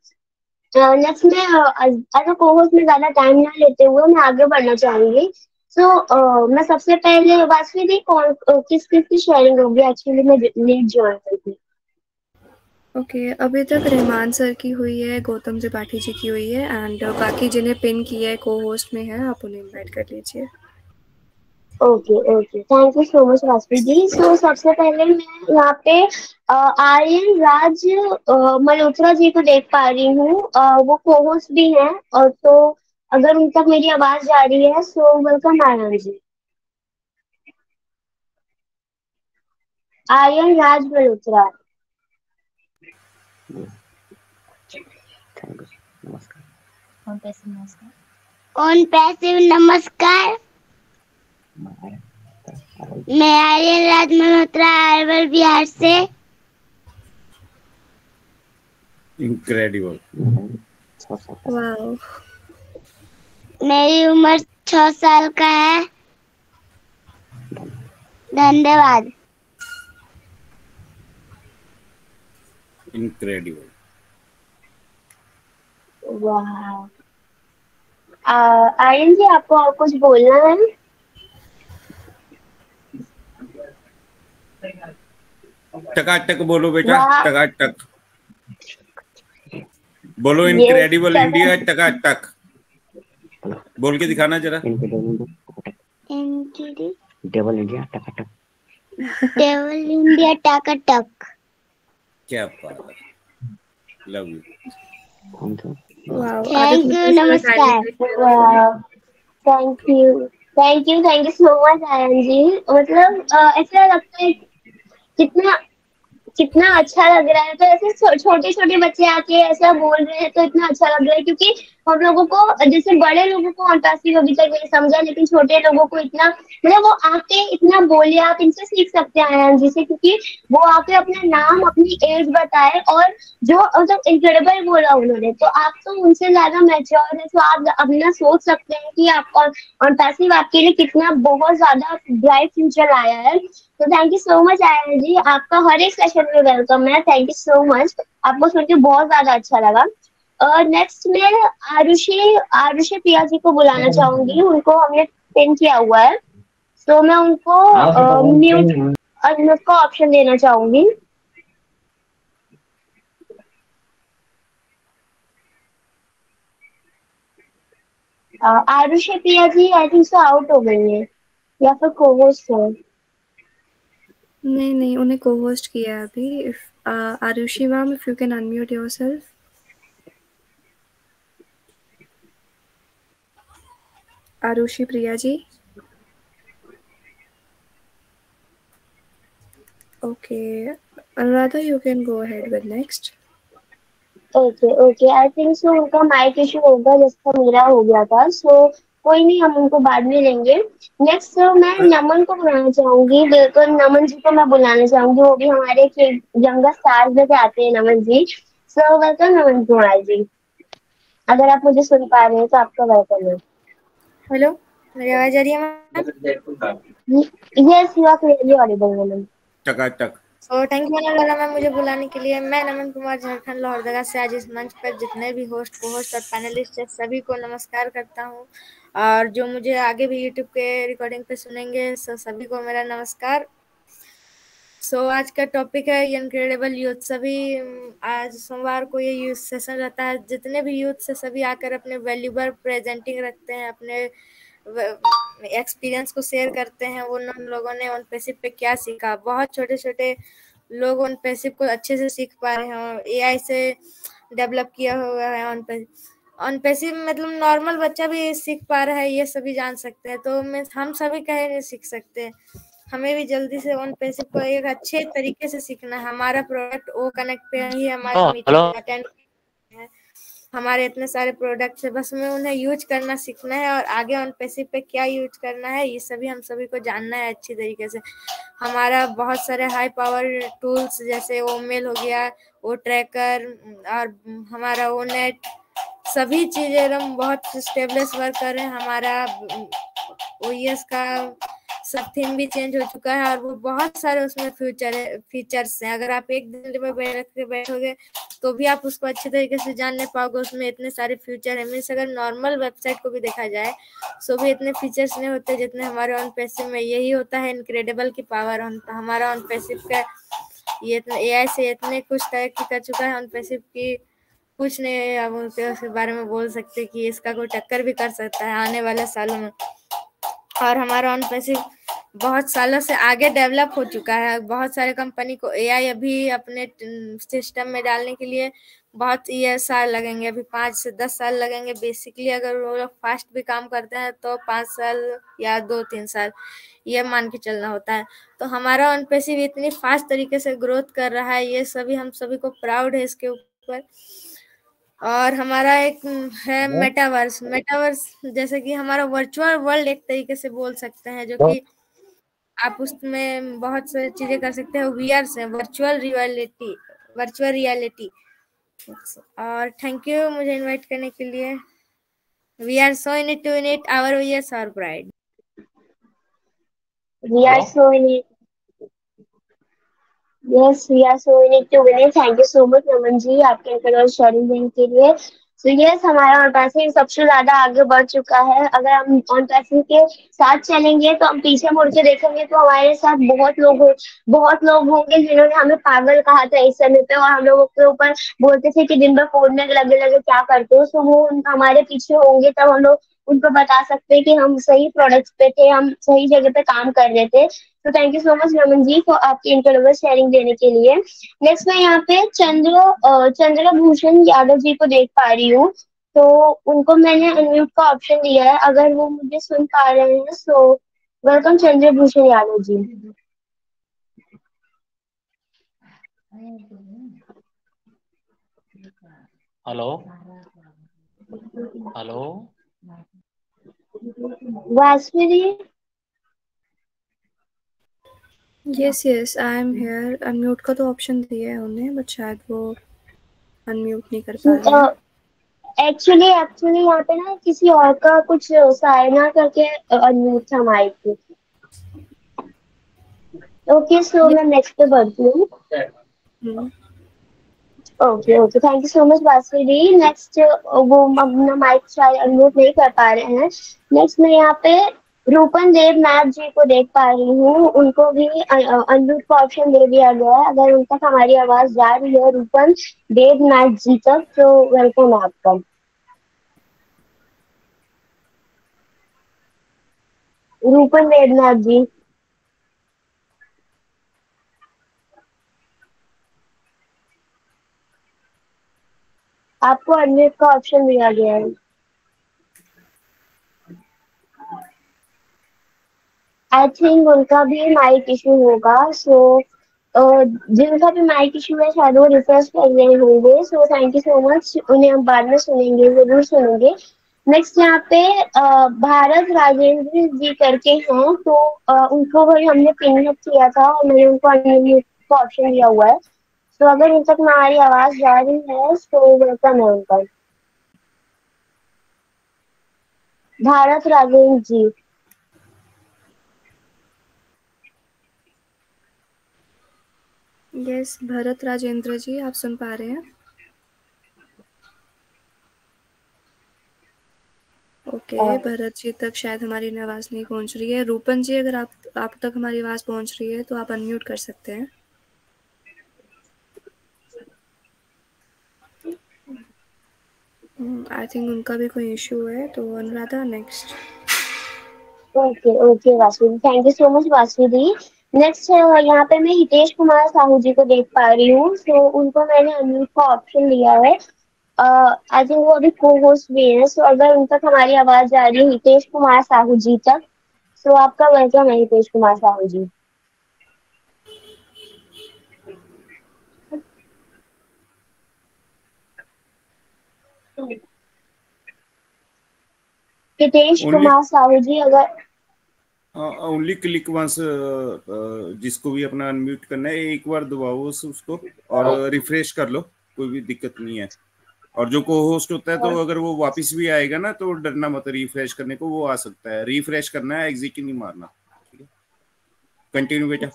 Speaker 6: नेक्स्ट में एज अ को-होस्ट में ज्यादा टाइम ना लेते हुए मैं आगे बढ़ना चाहूंगी। सो मैं सबसे पहले वासवी दी, कौन किस किस की शेयरिंग होगी? एक्चुअली मैं लेट ज्वाइन करती।
Speaker 1: ओके, अभी तक रहमान सर की हुई है, गौतम त्रिपाठी जी की हुई है, एंड बाकी जिन्हें पिन किया है को होस्ट में है, आप उन्हें इनवाइट कर लीजिए।
Speaker 6: Okay okay, thank you so much Vasavi ji. So सबसे पहले मैं यहाँ पे आर्यन राज मल्होत्रा जी को देख पा रही हूँ, वो को होस्ट भी हैं, और तो अगर उन तक मेरी आवाज जा रही है, so welcome Aryan ji. Aryan Raj Malhotra.
Speaker 7: On passive नमस्कार। मैं आर्यन राज मल्होत्रा, अरवल बिहार से।
Speaker 3: इनक्रेडिबल।
Speaker 1: वाओ।
Speaker 7: मेरी उम्र 6 साल का है। धन्यवाद।
Speaker 3: इनक्रेडिबल।
Speaker 6: वाह। आर्यन जी, आपको और कुछ बोलना है?
Speaker 3: टकाटक बोलो बेटा,
Speaker 6: वाह।
Speaker 3: टकाटक बोलो।
Speaker 6: Yes,
Speaker 3: इनक्रेडिबल
Speaker 6: टका-
Speaker 3: इंडिया, टकाटक बोल के दिखाना जरा।
Speaker 5: डेवल इंडिया टकाटक।
Speaker 7: डेवल इंडिया टकाटक।
Speaker 3: क्या बात है, love you.
Speaker 1: Wow,
Speaker 7: thank you, नमस्कार।
Speaker 6: Thank you so much Ayan ji. मतलब ऐसा लगता है कितना कितना अच्छा लग रहा है। तो ऐसे छोटे छोटे बच्चे आके ऐसा बोल रहे हैं तो इतना अच्छा लग रहा है, क्योंकि हम लोगों को, जैसे बड़े लोगों को अंताक्षरी अभी तक नहीं समझा, लेकिन छोटे लोगों को इतना, मतलब वो आके इतना बोले, आप इनसे सीख सकते हैं आयन जी से, क्योंकि वो आके अपना नाम, अपनी एज बताए, और जो मतलब इनक्रेडिबल बोला उन्होंने। तो आप तो उनसे ज्यादा मैच्योर है, तो आप अपना सोच सकते हैं कि आप अंताक्षरी आपके लिए कितना बहुत ज्यादा ब्राइट फ्यूचर आया है। तो thank you so much Ayan ji, आपका हर एक सेशन में वेलकम है। थैंक यू सो मच, आपको सुन के बहुत ज्यादा अच्छा लगा। और नेक्स्ट में आरुषि प्रिया जी को बुलाना चाहूंगी, उनको हमने पिन किया हुआ है। तो मैं उनको म्यूट का ऑप्शन देना चाहूंगी। आरुषि प्रिया जी आई थिंक सो आउट हो गई है, या फिर को-होस्ट है।
Speaker 1: नहीं, उन्हें को होस्ट किया है अभी। Arushi ma'am, if you can unmute yourself. Arushi Priya ji. Okay, Anuradha, you can go ahead with next.
Speaker 6: Okay, I think so उनका माइक इशू होगा, जैसा मेरा हो गया था। सो कोई नहीं, हम उनको बाद में लेंगे। नेक्स्ट मैं नमन को बुलाना चाहूंगी। बिल्कुल, नमन जी को मैं बुलाना चाहूंगी, वो भी हमारे यंगर स्टार्स में से आते हैं, नमन जी। सो वेलकम नमन कुमार जी, अगर आप मुझे सुन पा रहे हैं तो आपका वेलकम है।
Speaker 8: हेलो, मेरी आवाज आ रही है ma'am?
Speaker 6: Yes, you are clearly audible Naman.
Speaker 3: टकाटक।
Speaker 8: थैंक यू मैम मुझे बुलाने के लिए। मैं नमन कुमार, झारखंड लोहरदगा से आज इस मंच पर जितने भी होस्ट, को होस्ट और पैनलिस्ट है, सभी को नमस्कार करता हूँ। और जो मुझे आगे भी यूट्यूब के रिकॉर्डिंग पे सुनेंगे, सभी को मेरा नमस्कार। आज का टॉपिक है इनक्रेडिबल यूथ। सभी आज सोमवार को ये यूथ सेशन रहता है, जितने भी यूथ से सभी आकर अपने वैल्यूबल प्रेजेंटिंग रखते हैं, अपने एक्सपीरियंस को शेयर करते हैं। उन लोगों ने ऑन पैसिव पे क्या सीखा। बहुत छोटे छोटे लोग ऑन पैसिव को अच्छे से सीख पा रहे हैं, एआई से डेवलप किया हुआ है ऑन पैसिव। ऑन पैसिव मतलब नॉर्मल बच्चा भी सीख पा रहा है, ये सभी जान सकते हैं, तो हम सभी कहे नहीं सीख सकते हैं। हमें भी जल्दी से ऑन पैसिव को एक अच्छे तरीके से सीखना है। हमारा प्रोडक्ट ओ कनेक्ट पे ही हमारी मीटिंग अटेंड है, हमारे इतने सारे प्रोडक्ट्स है, बस हमें उन्हें यूज करना सीखना है, और आगे ऑन पैसिव पे क्या यूज करना है ये सभी हम सभी को जानना है अच्छी तरीके से। हमारा बहुत सारे हाई पावर टूल्स जैसे ओ मेल हो गया, ओ ट्रैकर और हमारा ओ नेट, सभी चीजें हम बहुत स्टेबलेस वर्क कर रहे हैं। हमारा ओएस का सब थीम भी चेंज हो चुका है, और वो बहुत सारे उसमें फीचर्स हैं। अगर आप एक दिन में बैठोगे तो भी आप उसको अच्छे तरीके से जान नहीं पाओगे, उसमें इतने सारे फीचर है। मीन्स अगर नॉर्मल वेबसाइट को भी देखा जाए तो भी इतने फीचर्स नहीं होते जितने हमारे ऑन पैसिव में। यही होता है इनक्रेडिबल की पावर। हमारा ऑन पैसिव का ये एआई से इतने कुछ तरक्की कर चुका है ऑन पैसिव की कुछ नहीं अब उसके बारे में बोल सकते कि इसका कोई टक्कर भी कर सकता है आने वाले सालों में। और हमारा ऑन पैसिव बहुत सालों से आगे डेवलप हो चुका है। बहुत सारे कंपनी को एआई अभी अपने सिस्टम में डालने के लिए बहुत साल लगेंगे, अभी 5 से 10 साल लगेंगे बेसिकली। अगर वो लोग फास्ट भी काम करते हैं तो 5 साल या 2-3 साल ये मान के चलना होता है। तो हमारा ऑन पैसिव इतनी फास्ट तरीके से ग्रोथ कर रहा है, ये सभी हम सभी को प्राउड है इसके ऊपर। और हमारा एक है मेटावर्स जैसे कि हमारा वर्चुअल वर्ल्ड एक तरीके से बोल सकते हैं, जो कि आप उसमें बहुत सारी चीजें कर सकते हैं। वीआर से वर्चुअल रियलिटी। और थैंक यू मुझे इनवाइट करने के लिए। We are so in it to in it our VS our bride.
Speaker 6: We are so in it. Yes, we are so in it to win it. Thank you so much, नमन जी, आपके interview sharing देने के लिए। So yes, हमारा on passive सबसे ज्यादा आगे बढ़ चुका है। अगर हम ऑन पैसिव के साथ चलेंगे तो हम पीछे मुड़ के देखेंगे तो हमारे साथ बहुत लोग होंगे जिन्होंने हमें पागल कहा था इस समय पे, और हम लोगों के ऊपर बोलते थे कि दिन भर फोन में लगे क्या करते हो। तो वो हमारे पीछे होंगे तब हम लोग उनको बता सकते हैं कि हम सही प्रोडक्ट्स पे थे, हम सही जगह पे काम कर रहे थे। तो thank you so much Raman ji for आपकी इंटरव्यू शेयरिंग देने के लिए। नेक्स्ट मैं यहाँ पे चंद्र भूषण यादव जी को देख पा रही हूँ, तो उनको मैंने अनम्यूट का ऑप्शन दिया है। अगर वो मुझे सुन पा रहे हैं so welcome Chandra Bhushan Yadav ji.
Speaker 9: Hello hello
Speaker 6: Vasavi ji.
Speaker 1: Yes I am here. Unmute का तो ऑप्शन दिया है उन्हें, बट शायद वो अनम्यूट नहीं कर पा रहे हैं।
Speaker 6: एक्चुअली यहाँ पे ना किसी और का कुछ साइना करके अनम्यूट था माइक पे। ओके सो मैं नेक्स्ट पे बढ़ती हूँ। Okay thank you so much Vasavi ji. Next वो अपना माइक शायद अनम्यूट नहीं कर पा रहे हैं। नेक्स्ट मैं यहाँ पे रूपन देव नाथ जी को देख पा रही हूँ, उनको भी अनम्यूट का ऑप्शन दे दिया गया है। अगर उन तक हमारी आवाज जा रही है रूपन देव नाथ जी तक तो वेलकम आपका। रूपन देवनाथ जी आपको अनम्यूट का ऑप्शन दिया गया है। आई थिंक उनका भी माइक इशू होगा। सो जिनका भी माइक इशू है शायद वो रिफ्रेश कर रहे होंगे। सो थैंक यू सो मच, उन्हें हम बाद में सुनेंगे, जरूर सुनेंगे। नेक्स्ट यहाँ पे भारत राजेंद्र जी करके हैं, तो उनको भी हमने पिन अप किया था और मैंने उनको अनम्यूट का ऑप्शन दिया हुआ है। तो अगर उन तक हमारी आवाज जा रही है तो वेलकम है उनका। भारत राजेंद्र जी।
Speaker 1: यस भरत राजेंद्र जी, आप सुन पा रहे हैं? ओके भरत जी तक शायद हमारी आवाज नहीं पहुंच रही है। रूपन जी अगर आप तक हमारी आवाज पहुंच रही है तो आप अनम्यूट कर सकते हैं। आई थिंक उनका भी कोई इशू है। तो Anuradha next.
Speaker 6: Okay Vasavi, thank you so much Vasavi the. Next यहाँ पे मैं हितेश कुमार साहू जी को देख पा रही हूँ, तो उनको मैंने अनम्यूट का ऑप्शन दिया है। आई थिंक वो अभी को होस्ट भी है, सो अगर उन तक हमारी आवाज आ रही है, हितेश कुमार साहू जी तक, सो आपका वेलकम है हितेश कुमार साहू जी। हितेश कुमार साहू जी, अगर
Speaker 3: ओनली क्लिक वंस, जिसको भी अपना अनम्यूट करना है एक बार दबाओ उसको और रिफ्रेश कर लो, कोई भी दिक्कत नहीं है। और जो को होस्ट होता है तो अगर वो वापस भी आएगा ना तो डरना मत, रिफ्रेश करने को वो आ सकता है, रिफ्रेश करना है, एग्जिट नहीं मारना। ठीक है, कंटिन्यू बेटा।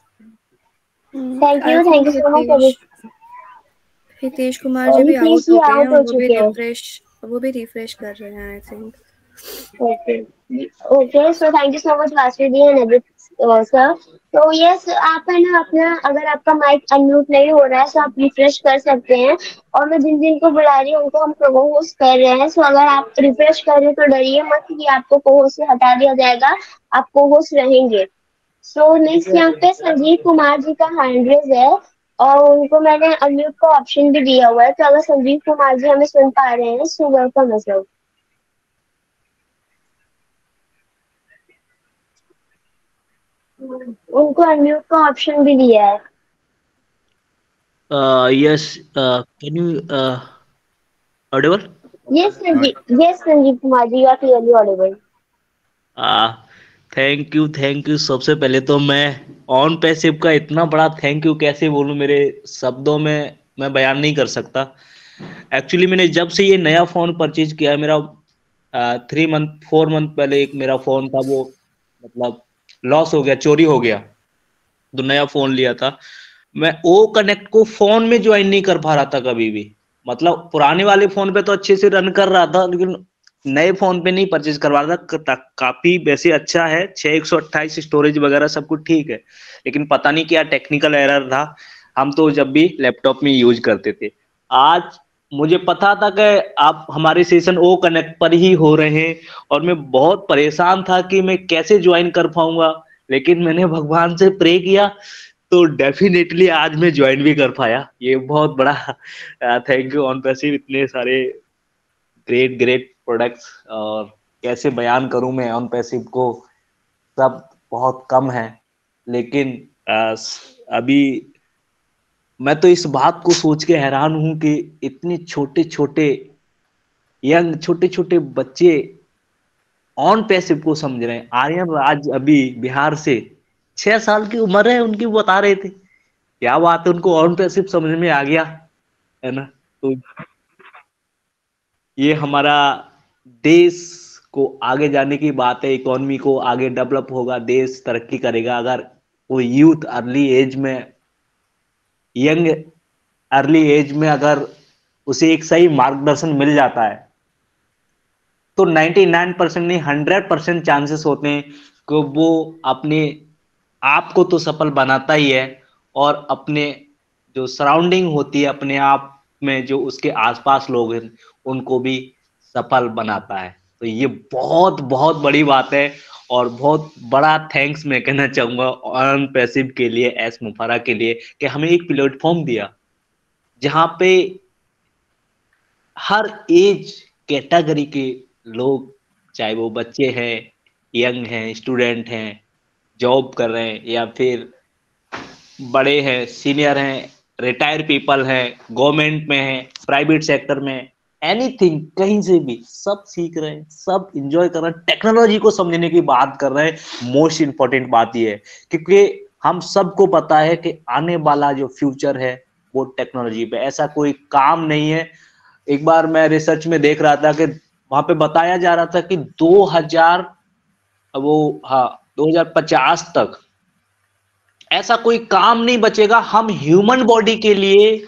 Speaker 6: Thank you so much.
Speaker 1: Hitesh Kumar ji भी आउट हो गए हैं, वो भी रिफ्रेश कर रहे हैं I think.
Speaker 6: Okay, so thank you so much Vasavi ji and sir. तो यस, आप है ना अपना, अगर आपका माइक अनम्यूट नहीं हो रहा है तो आप रिफ्रेश कर सकते हैं, और मैं जिन जिन को बुला रही हूँ उनको हम को होस्ट कर रहे हैं। सो अगर आप रिफ्रेश कर रहे हैं तो डरिए मत कि आपको को होस्ट से हटा दिया जाएगा, आप को होस्ट रहेंगे। सो नेक्स्ट यहाँ पे संजीव कुमार जी का हैंड रेज है और उनको मैंने अनम्यूट का ऑप्शन भी दिया हुआ है, तो अगर संजीव कुमार जी हमें सुन पा रहे हैं सो वेलकम है सर। उनको अनम्यूट का ऑप्शन भी दिया है।
Speaker 5: Yes, can you audible?
Speaker 6: Yes, Sanjeev Kumar ji, you are clearly audible.
Speaker 5: Thank you. सबसे पहले तो मैं ऑन पैसिव का इतना बड़ा थैंक यू कैसे बोलूं, मेरे शब्दों में मैं बयान नहीं कर सकता। एक्चुअली मैंने जब से ये नया फोन परचेज किया है, मेरा 4 मंथ पहले एक मेरा फोन था, वो मतलब लॉस हो गया, चोरी हो गया, तो नया फोन लिया था। मैं ओ कनेक्ट को फोन में ज्वाइन नहीं कर पा रहा था कभी भी। मतलब पुराने वाले फोन पे तो अच्छे से रन कर रहा था, लेकिन नए फोन पे नहीं परचेज करवा रहा था। काफी वैसे अच्छा है, 6/128 स्टोरेज वगैरह सब कुछ ठीक है, लेकिन पता नहीं क्या टेक्निकल एरर था। हम तो जब भी लैपटॉप में यूज करते थे। आज मुझे पता था कि आप हमारे सेशन ओ कनेक्ट पर ही हो रहे हैं, और मैं बहुत परेशान था कि मैं कैसे ज्वाइन कर पाऊंगा, लेकिन मैंने भगवान से प्रे किया तो डेफिनेटली आज मैं ज्वाइन भी कर पाया। ये बहुत बड़ा थैंक यू ऑन पैसिव, इतने सारे ग्रेट प्रोडक्ट्स, और कैसे बयान करूं मैं ऑन पैसिव को, सब बहुत कम है। लेकिन अभी मैं तो इस बात को सोच के हैरान हूं कि इतने छोटे छोटे बच्चे ऑन पैसिव को समझ रहे हैं। आर्यन राज अभी बिहार से 6 साल की उम्र है उनकी, बता रहे थे, क्या बात है, उनको ऑन पैसिव समझ में आ गया है ना। तो ये हमारा देश को आगे जाने की बात है, इकोनॉमी को आगे डेवलप होगा, देश तरक्की करेगा अगर वो यूथ यंग अर्ली एज में अगर उसे एक सही मार्गदर्शन मिल जाता है तो 99% नहीं 100% चांसेस होते हैं कि वो अपने आप को तो सफल बनाता ही है, और अपने जो सराउंडिंग होती है, अपने आप में जो उसके आसपास लोग हैं उनको भी सफल बनाता है। तो ये बहुत बहुत बड़ी बात है, और बहुत बड़ा थैंक्स मैं कहना चाहूंगा ऑन पैसिव के लिए, एस मुफारा के लिए, कि हमें एक प्लेटफॉर्म दिया जहां पे हर एज कैटेगरी के लोग, चाहे वो बच्चे हैं, यंग हैं, स्टूडेंट हैं, जॉब कर रहे हैं, या फिर बड़े हैं, सीनियर हैं, रिटायर पीपल हैं, गवर्नमेंट में हैं, प्राइवेट सेक्टर में, एनीथिंग, कहीं से भी सब सीख रहे हैं, सब इंजॉय कर रहे हैं, टेक्नोलॉजी को समझने की बात कर रहे हैं। मोस्ट इंपॉर्टेंट बात ये है क्योंकि हम सबको पता है कि आने वाला जो फ्यूचर है वो टेक्नोलॉजी पे, ऐसा कोई काम नहीं है। एक बार मैं रिसर्च में देख रहा था कि वहां पे बताया जा रहा था कि 2050 तक ऐसा कोई काम नहीं बचेगा, हम ह्यूमन बॉडी के लिए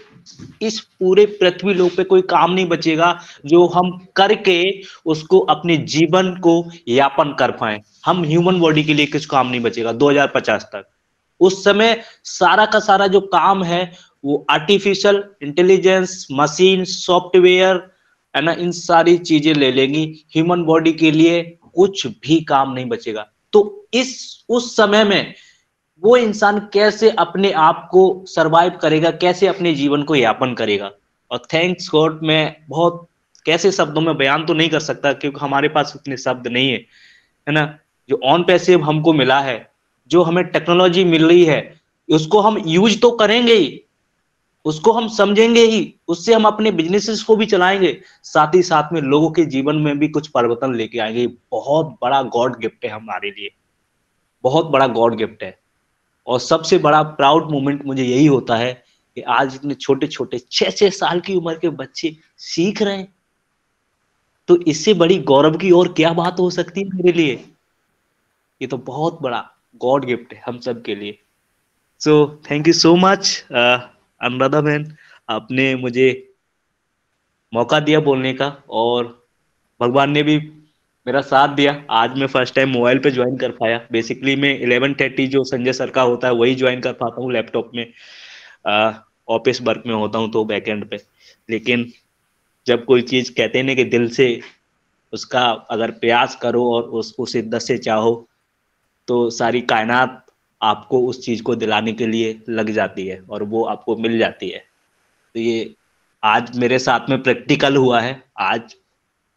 Speaker 5: इस पूरे पृथ्वी लोक पे कोई काम नहीं बचेगा जो हम करके उसको अपने जीवन को यापन कर पाए। हम ह्यूमन बॉडी के लिए कुछ काम नहीं बचेगा 2050 तक। उस समय सारा का सारा जो काम है वो आर्टिफिशियल इंटेलिजेंस, मशीन, सॉफ्टवेयर है ना, इन सारी चीजें ले लेंगी, ह्यूमन बॉडी के लिए कुछ भी काम नहीं बचेगा। तो उस समय में वो इंसान कैसे अपने आप को सरवाइव करेगा, कैसे अपने जीवन को यापन करेगा।
Speaker 9: और थैंक्स गॉड मैं बहुत कैसे शब्दों में बयान तो नहीं कर सकता क्योंकि हमारे पास उतने शब्द नहीं है ना। जो ऑन पैसिव हमको मिला है, जो हमें टेक्नोलॉजी मिल रही है, उसको हम यूज तो करेंगे ही, उसको हम समझेंगे ही, उससे हम अपने बिजनेसेस को भी चलाएंगे, साथ ही साथ में लोगों के जीवन में भी कुछ परिवर्तन लेके आएंगे। बहुत बड़ा गॉड गिफ्ट है हमारे लिए, बहुत बड़ा गॉड गिफ्ट है। और सबसे बड़ा प्राउड मोमेंट मुझे यही होता है कि आज इतने छोटे छोटे 6-6 साल की उम्र के बच्चे सीख रहे हैं, तो इससे बड़ी गौरव की और क्या बात हो सकती है मेरे लिए। ये तो बहुत बड़ा गॉड गिफ्ट है हम सब के लिए। सो thank you so much Anuradha बहन, आपने मुझे मौका दिया बोलने का, और भगवान ने भी मेरा साथ दिया। आज मैं फर्स्ट टाइम मोबाइल पे ज्वाइन कर पाया। बेसिकली मैं 11:30 जो संजय सर का होता है वही ज्वाइन कर पाता हूँ लैपटॉप में, ऑफिस वर्क में होता हूँ तो बैकएंड पे। लेकिन जब कोई चीज कहते हैं ना कि दिल से उसका अगर प्रयास करो और उसको शिद्दत से चाहो, तो सारी कायनात आपको उस चीज को दिलाने के लिए लग जाती है और वो आपको मिल जाती है। तो ये आज मेरे साथ में प्रैक्टिकल हुआ है, आज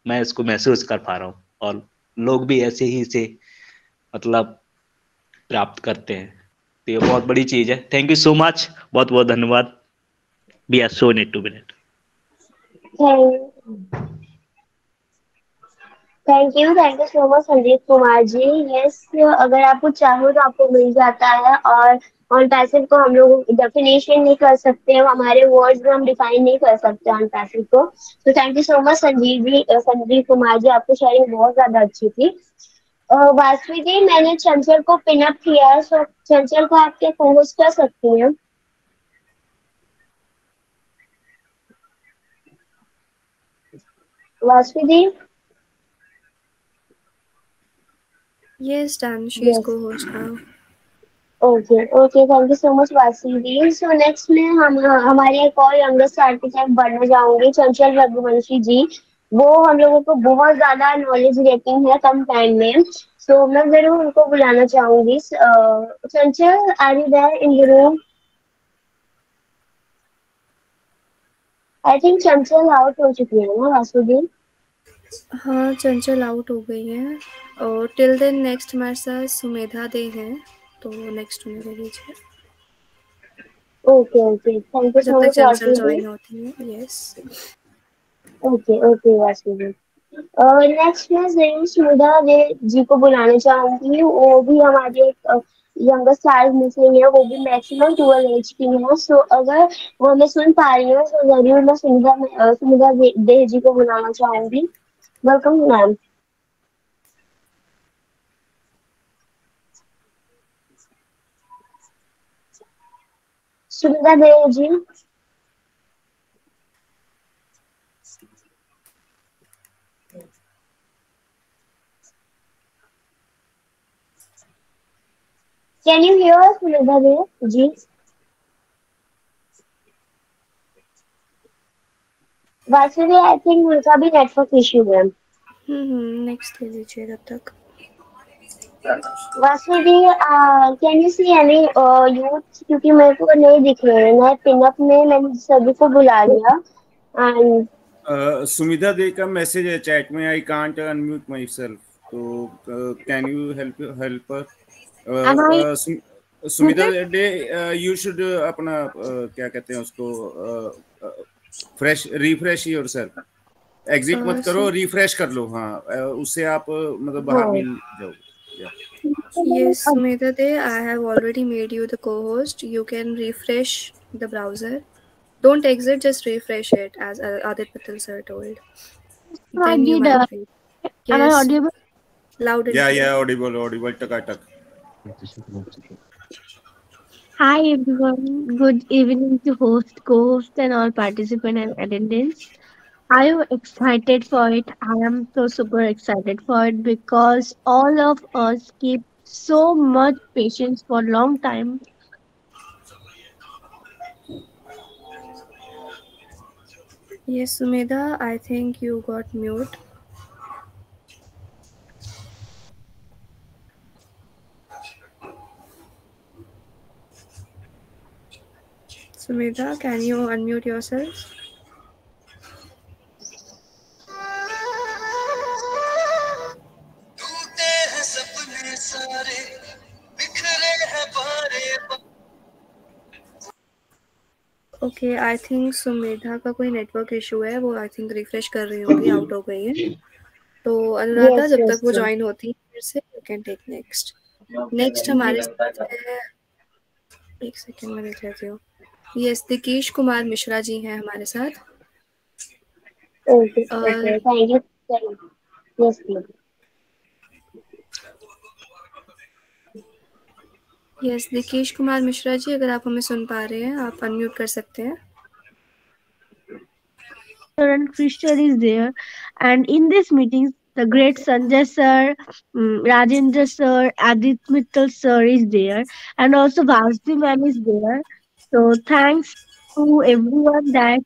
Speaker 9: मैं इसको महसूस कर पा रहा हूँ, और लोग भी ऐसे ही इसे मतलब प्राप्त करते हैं। तो ये बहुत बड़ी चीज है। थैंक यू सो मच, बहुत बहुत धन्यवाद। We are so need to be net.
Speaker 6: Thank you so much Sandeep Kumar ji. Yes, अगर आपको चाहो तो आपको मिल जाता है। और ऑन पैसिव को हम लोग डेफिनेशन नहीं कर सकते, हमारे वर्ड्स में हम डिफाइन नहीं कर सकते ऑन पैसिव को। तो thank you so much Sandeep Kumar ji, आपकी शेयरिंग बहुत ज्यादा अच्छी थी। वासवी जी, मैंने चंचल को पिनअप किया है, सो चंचल को आप क्या होस्ट कर सकती हैं? वासवी जी?
Speaker 1: Yes, done. She is
Speaker 6: Yes.
Speaker 1: co-host now.
Speaker 6: Okay okay, thank you so much वासी जी। सो नेक्स्ट में हम हमारे एक और यंगेस्ट आर्टिस्ट बनने जाऊंगी, चंचल रघुवंशी जी। वो हम लोगों को बहुत ज्यादा नॉलेज देती है कम टाइम में, सो मैं जरूर उनको बुलाना चाहूंगी। Chanchal, are you there in the room? I think Chanchal out हो चुकी है ना वासु जी?
Speaker 1: हाँ, चंचल आउट हो गई है। और टिल देन नेक्स्ट हमारे साथ सुमेधा दे हैं, तो नेक्स्ट उन्हें ले लीजिए
Speaker 6: ओके ओके, थैंक यू
Speaker 1: जब
Speaker 6: सो
Speaker 1: तक
Speaker 6: मच
Speaker 1: चंचल
Speaker 6: वासु जी।
Speaker 1: ज्वाइन होती है। यस।
Speaker 6: ओके ओके वासु जी। नेक्स्ट मैं जरूर सुधा दे जी को बुलाना चाहूंगी। वो भी हमारे यंगर स्टार्स में से ही है, वो भी मैक्सिमम 12 एज की है। सो अगर वो हमें सुन पा रही है तो जरूर मैं सुनिधा दे जी को बुलाना चाहूंगी। Welcome ma'am. Sunidha Dey ji. Can you hear Sunidha Dey ji? Vasudev, I think उनका भी नेटवर्क इश्यू है।
Speaker 1: नेक्स्ट ले लीजिए तब तक।
Speaker 6: Vasudev, can you see any youth? क्योंकि मेरे को नहीं दिख रहे हैं। मैं पिनअप में मैंने सभी को बुला लिया। एंड
Speaker 3: सुमिधा दे का मैसेज है चैट में, I can't unmute myself, तो can you help her? Sumidha Dey, you should अपना क्या कहते हैं उसको, फ्रेश रिफ्रेश योरसेल्फ, एग्जिट मत करो, रिफ्रेश कर लो। हाँ, उससे आप मतलब बाहर मिल जाओगे।
Speaker 1: Yes, Sumedha De, I have already made you the co-host. You can refresh the browser. Don't exit, just refresh it, as Adit Patel sir told. Then you might be.
Speaker 7: Am I audible?
Speaker 1: Loud and clear.
Speaker 3: Yeah, audible, Takatak.
Speaker 7: Hi everyone, good evening to host, co-host and all participant and attendants. Are you excited for it? I am so super excited for it because all of us keep so much patience for a long time.
Speaker 1: Yes, Sumedha, I think you got mute. Sumedha, can you unmute yourself? Okay, I think Sumedha का कोई network issue है, वो I think refresh कर रही होंगी, out हो गई है। तो अनुराधा,
Speaker 6: Yes,
Speaker 1: जब
Speaker 6: yes,
Speaker 1: तक वो
Speaker 6: sir.
Speaker 1: ज्वाइन होती है फिर से, you can take next. Next हमारे साथ है, एक सेकेंड में देख लेती हूँ। यस, दिकेश कुमार मिश्रा जी हैं हमारे साथ।
Speaker 6: Okay, okay. Thank you, sir. Yes, please.
Speaker 1: Yes, Dikesh Kumar Mishra ji, अगर आप हमें सुन पा रहे हैं, आप अनम्यूट कर सकते हैं।
Speaker 7: And Krishna is there. And in this meeting, the great Sanjay sir, Rajendra sir, Adit Mittal sir is there, and also Vasdi ma'am is there. So thanks to everyone that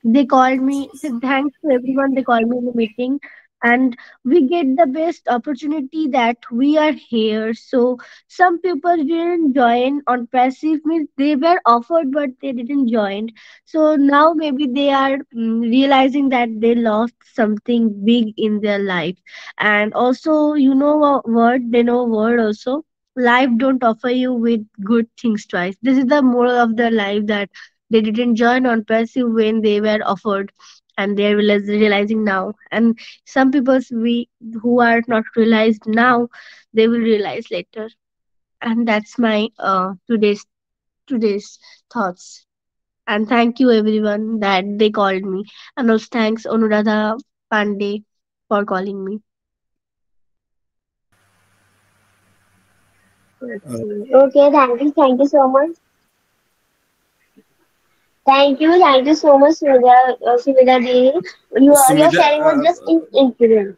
Speaker 7: they called me. So thanks to everyone they called me in the meeting, and we get the best opportunity that we are here. So some people didn't join on passive, means they were offered but they didn't join. So now maybe they are realizing that they lost something big in their life. And also, you know a word, they know a word also. Life don't offer you with good things twice. This is the moral of their life, that they didn't join on passive when they were offered, and they're realizing now. And some people we who are not realized now, they will realize later. And that's my today's thoughts. And thank you everyone that they called me. And also thanks Anuradha Pandey for calling me.
Speaker 6: Okay, thank you so much. Thank you so much, Sumida Devi. Your
Speaker 3: Sumida,
Speaker 6: sharing was just incredible.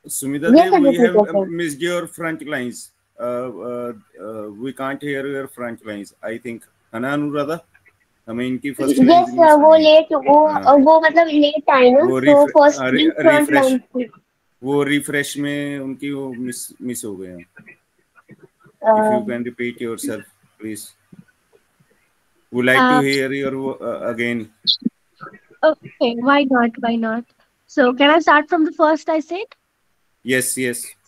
Speaker 3: Sumida
Speaker 6: Yes,
Speaker 3: Dev, we
Speaker 6: Aditya
Speaker 3: have
Speaker 6: sir.
Speaker 3: missed your French lines. We can't hear your French lines, I think. है ना अनुराधा? हमें इनकी first line
Speaker 6: Yes,
Speaker 3: miss
Speaker 6: वो
Speaker 3: हुई है।
Speaker 6: Late
Speaker 3: हाँ,
Speaker 6: वो मतलब लेट आए ना,
Speaker 3: वो
Speaker 6: तो फर्स्ट फ्रंट
Speaker 3: रिफ्रेश
Speaker 6: लाइन
Speaker 3: वो रिफ्रेश में उनकी वो मिस हो गए हैं। If you can repeat yourself, please. Would like to hear your again.
Speaker 7: Okay, why not? Why not? So can I start from the first I said?
Speaker 3: Yes,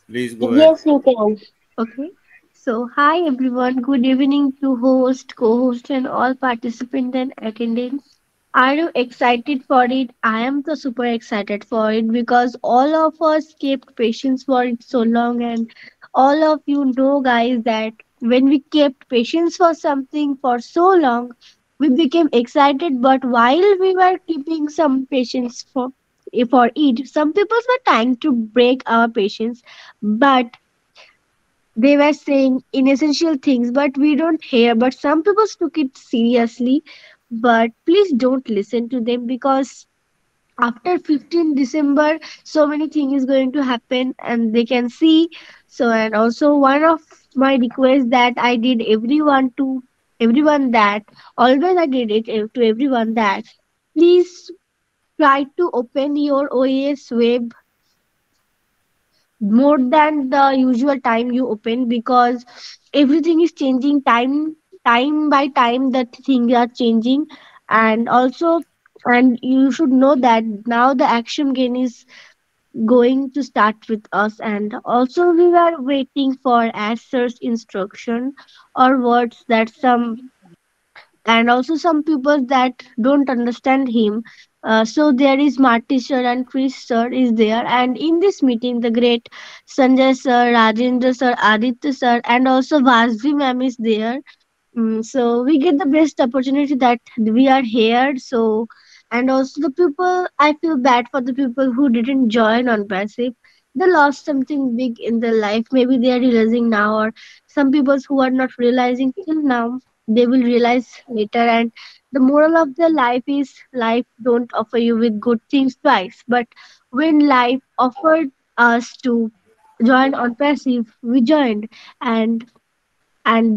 Speaker 3: please go ahead.
Speaker 6: Yes, you can.
Speaker 7: Okay. So, hi everyone. Good evening to host, co-host, and all participants and attendants. Are you excited for it? I am so super excited for it because all of us kept patience for it so long, and all of you know, guys, that when we kept patience for something for so long, we became excited. But while we were keeping some patience for it, some people were trying to break our patience, but they were saying inessential things, but we don't hear. But some people took it seriously. But please don't listen to them, because after 15 December, so many things is going to happen and they can see. So, and also one of my requests that I did everyone that always I did it to everyone, that please try to open your OAS web more than the usual time you open, because everything is changing time by time, that things are changing. And also, and you should know that now the action gain is going to start with us. And also we were waiting for answers instruction or words that some, and also some people that don't understand him. So there is Marty sir and Chris sir is there, and in this meeting, the great Sanjay sir, Rajendra sir, Aditya sir, and also Vasvi ma'am is there. So we get the best opportunity that we are here. So, and also the people, I feel bad for the people who didn't join on passive. They lost something big in their life. Maybe they are realizing now, or some people who are not realizing till now, they will realize later. And the moral of the life is, life don't offer you with good things twice. But when life offered us to join on passive, we joined. And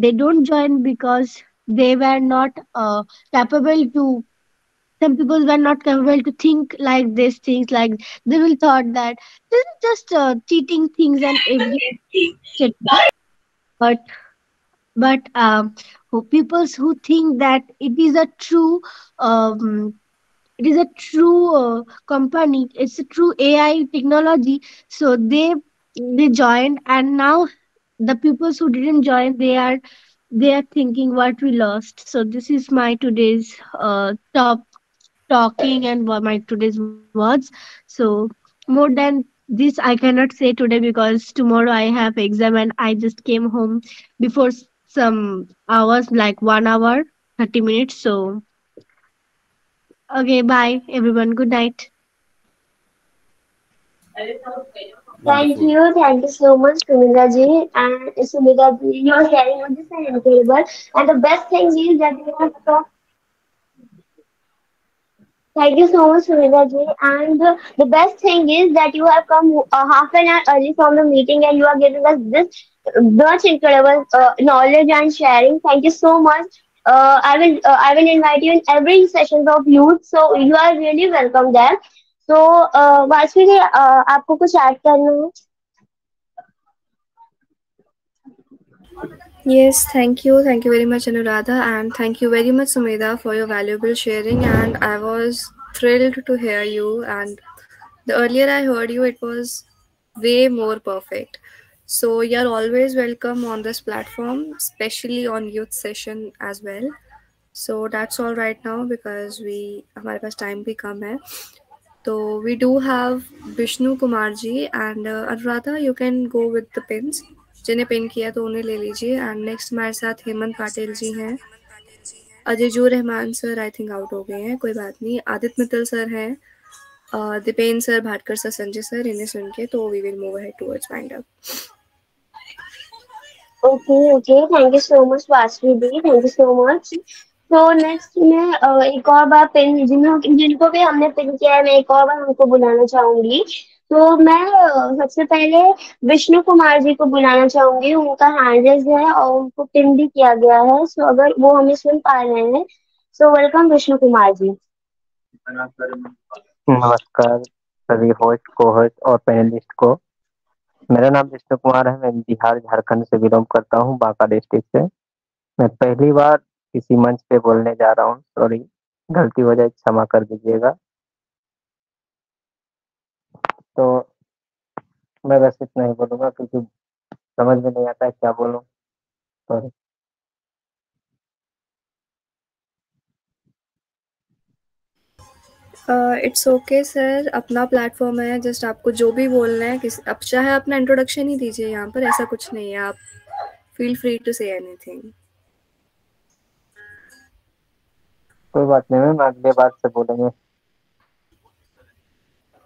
Speaker 7: they don't join because they were not capable to, some people were not capable to think like these things, like they will thought that this is just cheating things and every shit. But who people who think that um, it is a true company, it's a true AI technology, so they joined. And now the people who didn't join, they are they are thinking what we lost. So this is my today's top talking and my today's words. So more than this I cannot say today because tomorrow I have exam and I just came home before some hours, like 1 hour 30 minutes. So okay, bye everyone, good night.
Speaker 3: Wonderful.
Speaker 6: Thank you so much, Sumita ji. And Sumita ji, your sharing was just incredible. And the best thing is that you have talked. Thank you so much, Sumita ji. And the best thing is that you have come half an hour early from the meeting and you are giving us this much incredible knowledge and sharing. Thank you so much. I will invite you in every session of youth. So you are really welcome there. So Vasavi जी आपको कुछ add करना है?
Speaker 1: Yes, thank you. Thank you very much, Anuradha. And thank you very much, Sumedha, for your valuable sharing. And I was thrilled to hear you. And the earlier I heard you, it was way more perfect. So you're always welcome on this platform, especially on youth session as well. So that's all right now because हमारे पास time भी कम है. So we do have Vishnu Kumar ji and Anuradha, you can go with the pins. जिन्हें pin किया तो उन्हें ले लीजिए. And next हमारे साथ हेमंत पाटिल जी हैं. अजयजू Rahman sir I think out हो गए हैं, कोई बात नहीं. आदित्य मित्तल सर हैं, Dipen sir, Bhatkar sir, Sanjay sir. इन्हें सुन के तो we will move ahead towards wind up.
Speaker 6: Okay thank you so much Vasavi दी, थैंक यू सो मच. तो नेक्स्ट मैं एक और बार पिन जिनको भी हमने पिन किया है मैं एक और बार उनको बुलाना चाहूंगी. तो मैं सबसे पहले विष्णु कुमार जी को बुलाना चाहूंगी. उनका हैंड रेज है और उनको पिन भी किया गया है. सो अगर वो हमें सुन पा रहे हैं सो वेलकम विष्णु कुमार जी.
Speaker 10: नमस्कार सभी होस्ट, को होस्ट और पैनलिस्ट को. मेरा नाम विष्णु कुमार है. मैं बिहार झारखंड से बिलोंग करता हूँ, बांका डिस्ट्रिक्ट से. मैं पहली बार किसी मंच पे बोलने जा रहा हूँ. सॉरी, गलती हो जाए क्षमा कर दीजिएगा. तो मैं बस इतना ही बोलूँगा क्योंकि समझ में नहीं आता है क्या बोलूँ. सॉरी.
Speaker 1: इट्स ओके सर, अपना प्लेटफॉर्म है. जस्ट आपको जो भी बोलना है अब चाहे अपना इंट्रोडक्शन ही दीजिए. यहाँ पर ऐसा कुछ नहीं है, आप feel free to say anything.
Speaker 10: कोई बात नहीं मैम, अगले बार से बोलेंगे.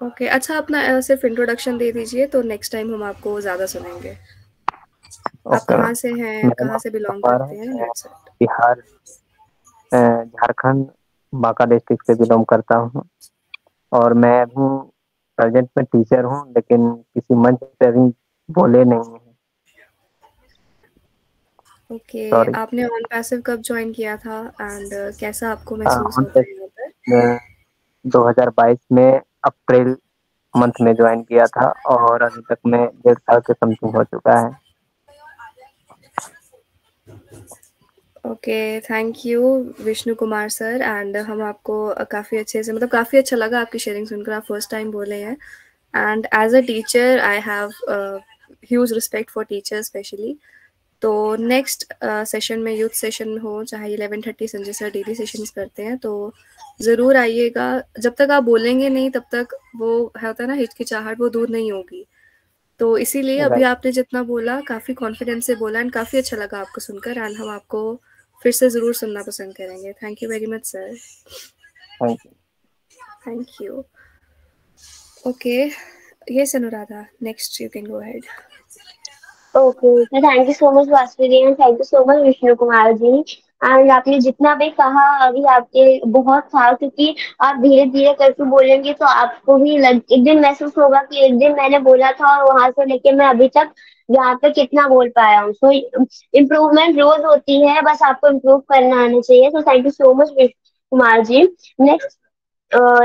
Speaker 1: ओके अच्छा, अपना सिर्फ इंट्रोडक्शन दे दीजिए तो नेक्स्ट टाइम हम आपको ज़्यादा सुनेंगे. आप कहाँ से हैं, कहाँ से बिलोंग करते हैं?
Speaker 10: बिहार झारखंड बांका डिस्ट्रिक्ट से बिलोंग करता हूँ और मैं अभी प्रेजेंट में टीचर हूँ, लेकिन किसी मंच पे अभी बोले नहीं है.
Speaker 1: ओके आपने ऑन पैसिव कब ज्वाइन किया था एंड कैसा आपको महसूस होता है यहाँ पर?
Speaker 10: 2022 में अप्रैल मंथ में ज्वाइन किया था और अभी तक में 1.5 साल के समथिंग हो चुका है.
Speaker 1: Okay thank you Vishnu Kumar sir. And हम आपको काफ़ी अच्छे से, मतलब काफ़ी अच्छा लगा आपकी शेयरिंग सुनकर. आप फर्स्ट टाइम बोले हैं and as a teacher I have huge respect for teacher specially. तो नेक्स्ट सेशन में यूथ सेशन हो, चाहे 11:30 संजय सर डेली सेशंस करते हैं, तो ज़रूर आइएगा. जब तक आप बोलेंगे नहीं तब तक वो होता है ना हिचकिचाहट, वो दूर नहीं होगी. तो इसीलिए अभी आपने जितना बोला काफ़ी कॉन्फिडेंस से बोला एंड काफ़ी अच्छा लगा आपको सुनकर. एंड हम आपको फिर से ज़रूर सुनना पसंद करेंगे. Thank you very much sir. Thank you. Okay yes Anuradha, next you can go ahead.
Speaker 6: Okay thank you so much Vasavi ji and thank you so much Vishnu Kumar ji. And आपने जितना भी कहा अभी आपके बहुत था, क्योंकि आप धीरे धीरे करके बोलेंगे तो आपको भी एक दिन महसूस होगा कि एक दिन मैंने बोला था और वहां से लेके मैं अभी तक यहाँ पे कितना बोल पाया हूँ. सो इम्प्रूवमेंट रोज होती है, बस आपको इम्प्रूव करना आना चाहिए. तो thank you so much Vishnu Kumar ji.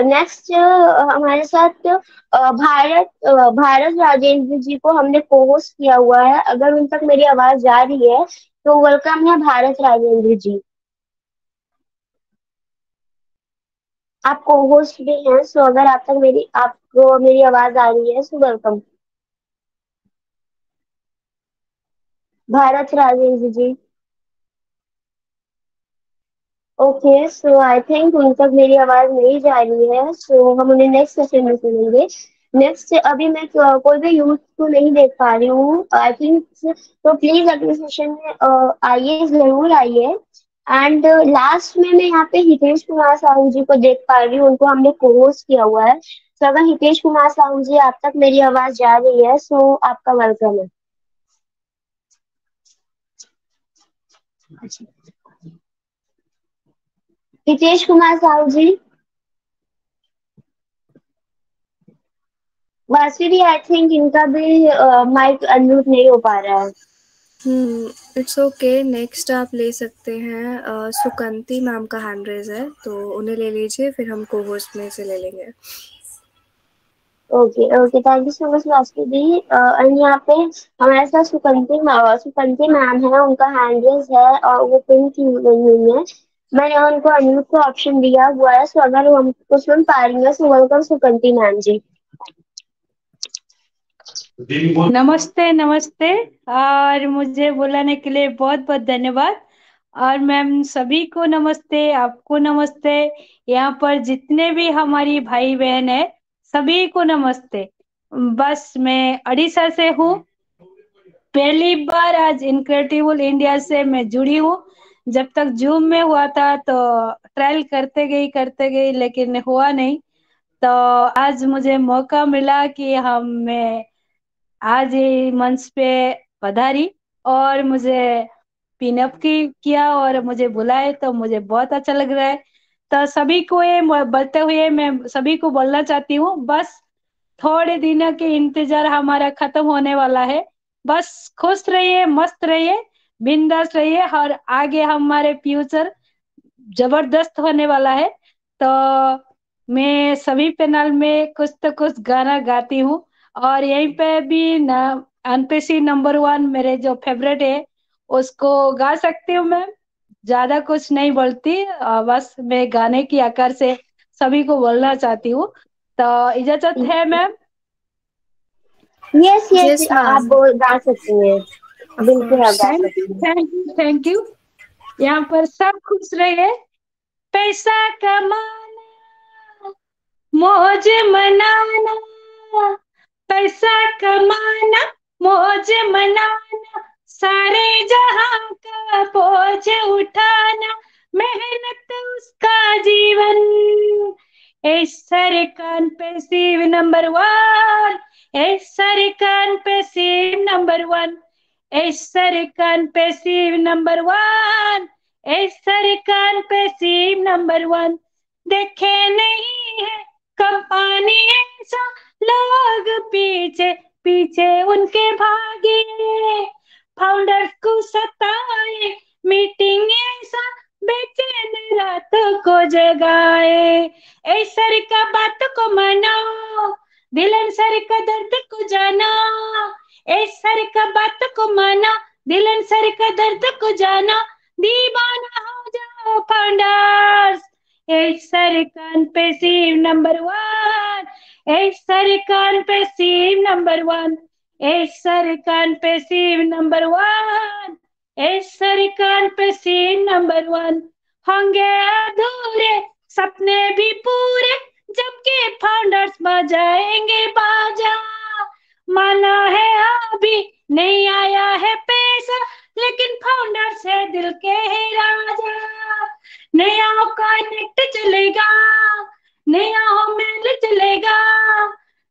Speaker 6: Next हमारे साथ भारत राजेंद्र जी को हमने को होस्ट किया हुआ है. अगर उन तक मेरी आवाज जा रही है तो वेलकम है भारत राजेंद्र जी. आप को होस्ट भी हैं, सो अगर आपको मेरी आवाज आ रही है so welcome Bharat Rajendra ji. Okay, so I think उन तक मेरी आवाज नहीं जा रही है, सो हम उन्हें नेक्स्ट सेशन में सुनेंगे। नेक्स्ट अभी मैं कोई भी यूथ को नहीं देख पा रही हूँ आई थिंक, तो प्लीज अगले सेशन में आइए, जरूर आइए। एंड लास्ट में मैं यहाँ पे हितेश कुमार साहू जी को देख पा रही हूँ, उनको हमने कोहोस्ट किया हुआ है। तो अगर हितेश कुमार साहू जी आप तक मेरी आवाज जा रही है, सो आपका वेलकम है। हितेश कुमार साहू जी, वासुरी आई थिंक इनका भी माइक अनम्यूट नहीं हो पा रहा है।
Speaker 1: It's okay. नेक्स्ट आप ले सकते हैं, सुकंती मैम का हैंड रेज है, तो उन्हें ले लीजिए, फिर हम को होस्ट में से ले लेंगे।
Speaker 6: Okay okay, thank you so much Vasuri दी। एंड यहाँ पे हमारे साथ सुकंती मैम है, उनका हैंड रेज है और वो पिन की हुई है। मैंने उनको अनम्यूट का ऑप्शन दिया हुआ है, सो अगर वो हमको सुन पा रही है, सो वेलकम सुकंती मैम जी।
Speaker 11: नमस्ते नमस्ते, और मुझे बुलाने के लिए बहुत बहुत धन्यवाद। और मैम सभी को नमस्ते, आपको नमस्ते, यहाँ पर जितने भी हमारी भाई बहन है सभी को नमस्ते। बस मैं उड़ीसा से हूँ, पहली बार आज इनक्रेडिबल इंडिया से मैं जुड़ी हूँ। जब तक जूम में हुआ था तो ट्रायल करते गई लेकिन हुआ नहीं, तो आज मुझे मौका मिला कि मैं आज ये मंच पे पधारी और मुझे पिनअप किया और मुझे बुलाए, तो मुझे बहुत अच्छा लग रहा है। तो सभी को ये बोलते हुए मैं सभी को बोलना चाहती हूँ, बस थोड़े दिनों के इंतजार हमारा खत्म होने वाला है। बस खुश रहिए, मस्त रहिए, बिंदास रहिए, और आगे हमारे फ्यूचर जबरदस्त होने वाला है। तो मैं सभी पैनल में कुछ तो कुछ गाना गाती हूँ, और यहीं पे भी ना अनपेशी नंबर 1 मेरे जो फेवरेट है उसको गा सकती हूँ मैं। ज्यादा कुछ नहीं बोलती, बस मैं गाने की आकार से सभी को बोलना चाहती हूँ। तो इजाजत है मैम?
Speaker 6: यस यस, आप गा सकती हैं, बिल्कुल आप गा सकती हैं।
Speaker 11: Thank you thank you. यहाँ पर सब खुश रहे, पैसा कमाना मौज मनाना, पैसा कमाना मौज मनाना, सारे जहां का बोझ उठाना, मेहनत उसका जीवन। सरकार पे सीव नंबर 1, सरकार पे सीव नंबर 1, सरकार पे सीव नंबर 1, सरकार पे सीव नंबर 1। देखे नहीं है कंपनी ऐसा, लोग पीछे पीछे उनके भागे, फाउंडर्स को सताए, मीटिंग ऐसा बेचैन रात को जगाए। ए सर का बात को मानो, दिलन सर का दर्द को जाना, ए सर का बात को माना, दिलन सर का दर्द को जाना, दीवाना हो जाओ फाउंडर्स। सरकार पे सीव नंबर 1, सरकार पे सीव नंबर 1, सरकार पे सीव नंबर 1, सरकार पे सीव नंबर 1। होंगे अधूरे सपने भी पूरे, जबकि फाउंडर्स बजाएंगे बाजा। माना है अभी नहीं आया है पैसा, लेकिन फाउंडर्स है दिल के ही राजा। नया कनेक्ट चलेगा, नया मेल चलेगा,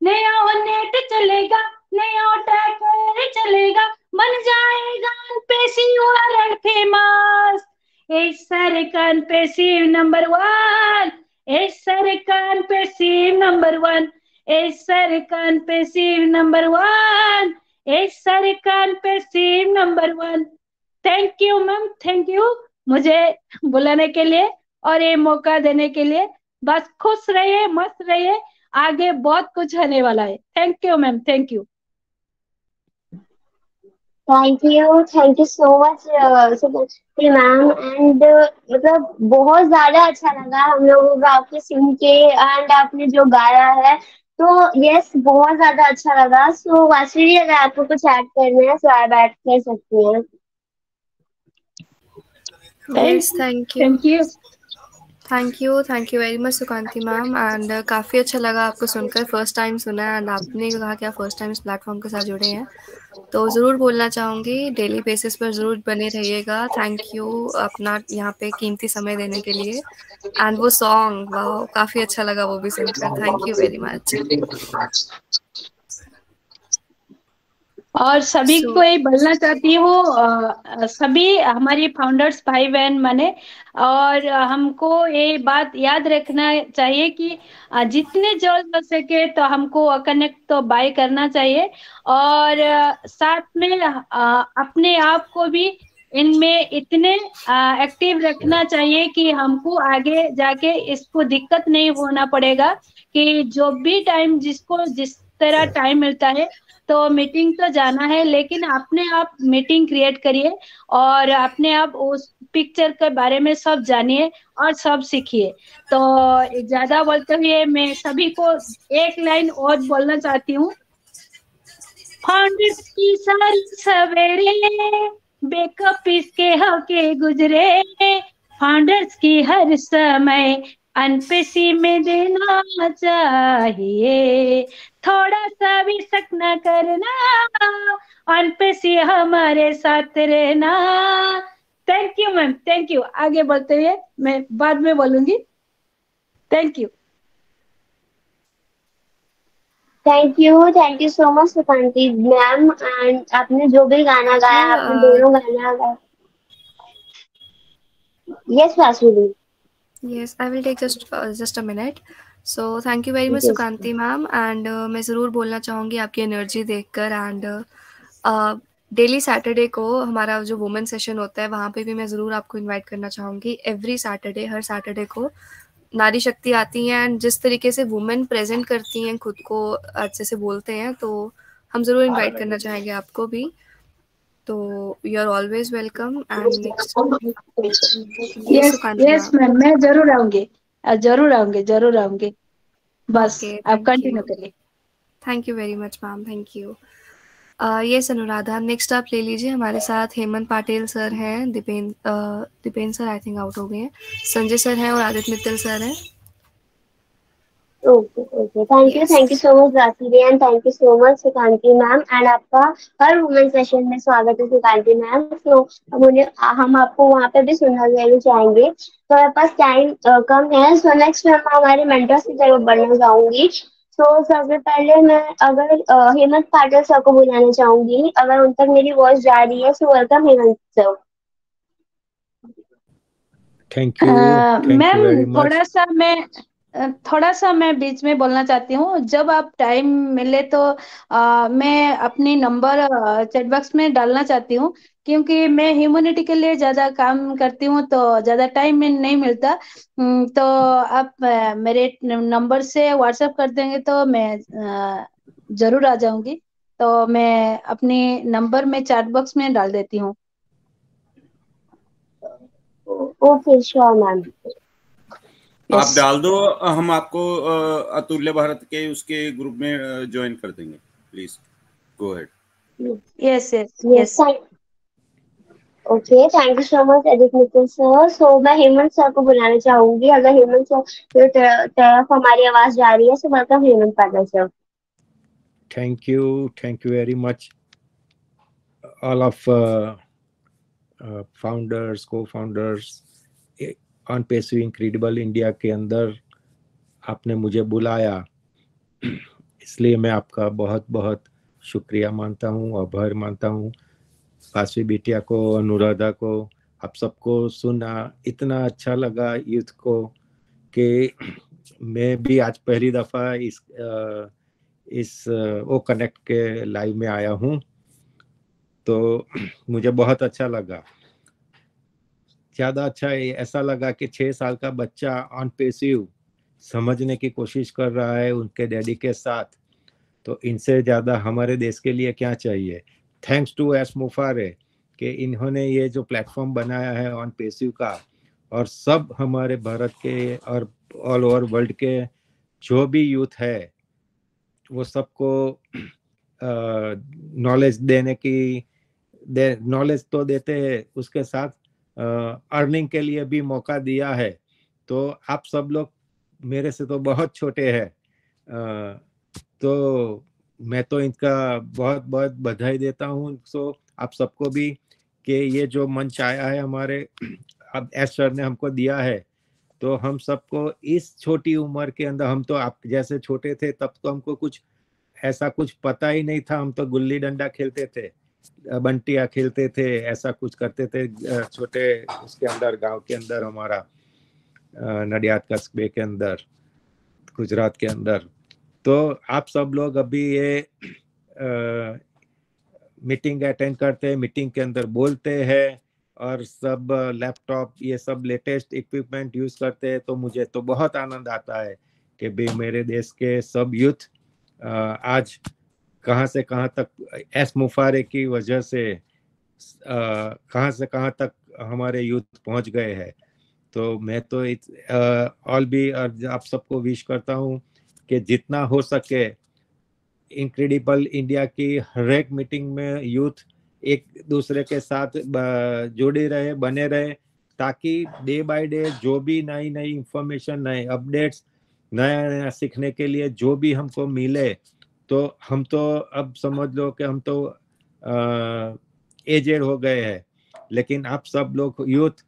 Speaker 11: नया नेट चलेगा, नया टैकर चलेगा, बन जाएगा पेशी वर्ल्ड फेमस। सरकार पे सीव नंबर 1, सरकार पे सीव नंबर 1, सरकार पे सीव नंबर 1, सरकार पे सीव number 1। Thank you ma'am, thank you मुझे बुलाने के लिए और ये मौका देने के लिए। बस खुश रहिए, मस्त रहिए, आगे बहुत कुछ होने वाला है। Thank you ma'am, thank you.
Speaker 6: Thank you so much ma'am. And मतलब बहुत ज्यादा अच्छा लगा हम लोगों को आपके सुन के, एंड आपने जो गाया है तो यस बहुत ज्यादा अच्छा लगा। सो वासुरी अगर आपको कुछ ऐड करना है तो आप ऐड कर सकती हैं।
Speaker 1: Yes thank you.
Speaker 11: Thank you.
Speaker 1: Thank you very much Sukanti ma'am. And काफ़ी अच्छा लगा आपको सुनकर, फर्स्ट टाइम सुना है एंड आपने कहा कि आप फर्स्ट टाइम इस प्लेटफॉर्म के साथ जुड़े हैं, तो ज़रूर बोलना चाहूँगी डेली बेसिस पर ज़रूर बने रहिएगा। थैंक यू अपना यहाँ पे कीमती समय देने के लिए। एंड वो सॉन्ग वाह, काफ़ी अच्छा लगा वो भी सुनकर। Thank you very much.
Speaker 11: और सभी को ये बोलना चाहती हूँ, सभी हमारी फाउंडर्स भाई बहन माने, और हमको ये बात याद रखना चाहिए कि जितने जल्द हो सके तो हमको कनेक्ट तो बाय करना चाहिए, और साथ में अपने आप को भी इनमें इतने एक्टिव रखना चाहिए कि हमको आगे जाके इसको दिक्कत नहीं होना पड़ेगा, कि जो भी टाइम जिसको जिस तरह टाइम मिलता है तो मीटिंग तो जाना है, लेकिन अपने आप मीटिंग क्रिएट करिए और अपने आप उस पिक्चर के बारे में सब जानिए और सब सीखिए। तो ज्यादा बोलते हुए मैं सभी को एक लाइन और बोलना चाहती हूँ। फाउंडर्स की सारी सवेरे बेकअप इसके होके गुजरे, फाउंडर्स की हर समय अनपेशी में देना चाहिए, थोड़ा सा भी शक न करना, अनपेशी हमारे साथ रहना। Thank you ma'am, thank you. आगे बढ़ते हुए मैं बाद में बोलूंगी। Thank you.
Speaker 6: Thank you so much Sukanti ma'am. And आपने जो भी गाना गाया, आपने दोनों गाना गाया। Yes Vasudev.
Speaker 1: Yes, I will take just a minute. So thank you very much
Speaker 6: Yes.
Speaker 1: Sukanti ma'am. And मैं ज़रूर बोलना चाहूँगी आपकी एनर्जी देखकर। एंड डेली सैटरडे को हमारा जो वुमेन सेशन होता है वहाँ पे भी मैं ज़रूर आपको इनवाइट करना चाहूँगी। एवरी सैटरडे, हर सैटरडे को नारी शक्ति आती है एंड जिस तरीके से वुमेन प्रेजेंट करती हैं खुद को, अच्छे से बोलते हैं, तो हम ज़रूर इनवाइट करना चाहेंगे आपको भी। तो you are always welcome. And next
Speaker 11: yes ma'am, मैं जरूर आऊंगी, जरूर आऊंगी। बस आप कंटिन्यू करिए।
Speaker 1: Thank you very much ma'am, thank you. Yes Anuradha, next आप ले लीजिए। हमारे साथ हेमंत पाटिल सर हैं, Dipen sir I think out हो गए हैं, संजय सर हैं और आदित्य मित्तल सर हैं।
Speaker 6: Okay thank you so much Rashi and thank you so much Sukanti ma'am. And आपका हर वुमेन सेशन में स्वागत है सुकांति मैम। तो हम आपको वहाँ पे भी सुनना जरूर चाहेंगे। तो मेरे पास टाइम कम है, सो नेक्स्ट मैं हमारे मेंटर से जरूर बढ़ना चाहूंगी। तो सबसे पहले मैं अगर हेमंत पाटिल सर को बुलाना चाहूंगी, अगर उन तक मेरी वॉइस जा रही है। So welcome Hemant sir.
Speaker 12: Thank you very much.
Speaker 11: थोड़ा सा मैं बीच में बोलना चाहती हूँ। जब आप टाइम मिले तो मैं अपनी नंबर चैट बॉक्स में डालना चाहती हूँ, क्योंकि मैं ह्यूमैनिटी के लिए ज्यादा काम करती हूँ तो ज्यादा टाइम में नहीं मिलता। तो आप मेरे नंबर से व्हाट्सएप कर देंगे तो मैं जरूर आ जाऊंगी। तो मैं अपनी नंबर में चैट बॉक्स में डाल देती हूँ।
Speaker 6: Okay sure ma'am.
Speaker 3: आप डाल दो, हम आपको अतुल्य भारत के उसके ग्रुप में ज्वाइन कर देंगे। Please go ahead.
Speaker 11: Yes.
Speaker 6: Okay thank you so much Aditya Mittal sir. So मैं हेमंत सर को बुलाना चाहूंगी, अगर हेमंत सर तरफ हमारी आवाज जा रही है। So welcome Hemant Patil sir.
Speaker 12: Thank you very much all of founders, co-founders on passive incredible India के अंदर आपने मुझे बुलाया, इसलिए मैं आपका बहुत बहुत शुक्रिया मानता हूँ, आभार मानता हूँ। काशी बिटिया को, अनुराधा को, आप सबको सुना, इतना अच्छा लगा यूथ को कि मैं भी आज पहली दफा इस वो कनेक्ट के लाइव में आया हूँ, तो मुझे बहुत अच्छा लगा। ज्यादा अच्छा ऐसा लगा कि 6 साल का बच्चा ऑन पेसिव समझने की कोशिश कर रहा है उनके डैडी के साथ, तो इनसे ज्यादा हमारे देश के लिए क्या चाहिए। थैंक्स टू एस मुफारे कि इन्होंने ये जो प्लेटफॉर्म बनाया है ऑन पेसिव का, और सब हमारे भारत के और ऑल ओवर वर्ल्ड के जो भी यूथ है वो सबको नॉलेज देने की नॉलेज तो देते हैं, उसके साथ अर्निंग के लिए भी मौका दिया है। तो आप सब लोग मेरे से तो बहुत छोटे हैं, तो मैं तो इनका बहुत बहुत बधाई देता हूँ। सो आप सबको भी कि ये जो मंच आया है हमारे अब एस सर ने हमको दिया है, तो हम सबको इस छोटी उम्र के अंदर, हम तो आप जैसे छोटे थे तब तो हमको कुछ ऐसा कुछ पता ही नहीं था। हम तो गुल्ली डंडा खेलते थे, बंटिया खेलते थे, ऐसा कुछ करते थे छोटे उसके अंदर, गांव के अंदर, हमारा नडियाद कस्बे के अंदर, गुजरात के अंदर। तो आप सब लोग अभी ये मीटिंग अटेंड करते हैं, मीटिंग के अंदर बोलते हैं और सब लैपटॉप ये सब लेटेस्ट इक्विपमेंट यूज करते हैं, तो मुझे तो बहुत आनंद आता है कि भाई मेरे देश के सब यूथ आज कहाँ से कहाँ तक एस मुफारे की वजह से कहाँ से कहाँ तक हमारे यूथ पहुंच गए हैं। तो मैं तो ऑल भी आप सबको विश करता हूँ कि जितना हो सके इनक्रेडिबल इंडिया की हर एक मीटिंग में यूथ एक दूसरे के साथ जुड़े रहे, बने रहे, ताकि डे बाय डे जो भी नई नई इंफॉर्मेशन, नए अपडेट्स, नया नया सीखने के लिए जो भी हमको मिले, तो हम तो अब समझ लो कि हम तो एजेड हो गए हैं, लेकिन आप सब लोग यूथ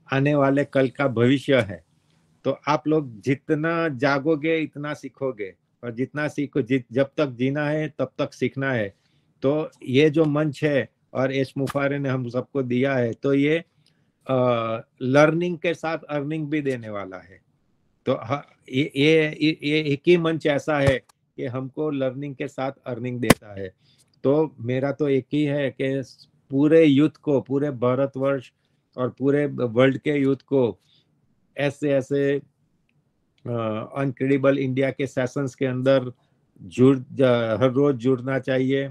Speaker 12: आने वाले कल का भविष्य है। तो आप लोग जितना जागोगे इतना सीखोगे, और जितना सीखो जब तक जीना है तब तक सीखना है। तो ये जो मंच है और एस मुफारे ने हम सबको दिया है, तो ये लर्निंग के साथ अर्निंग भी देने वाला है। तो ये एक ही मंच ऐसा है कि हमको लर्निंग के साथ अर्निंग देता है। तो मेरा तो एक ही है कि पूरे यूथ को, पूरे भारतवर्ष और पूरे वर्ल्ड के यूथ को ऐसे ऐसे इनक्रेडिबल इंडिया के सेशंस के अंदर हर रोज जुड़ना चाहिए।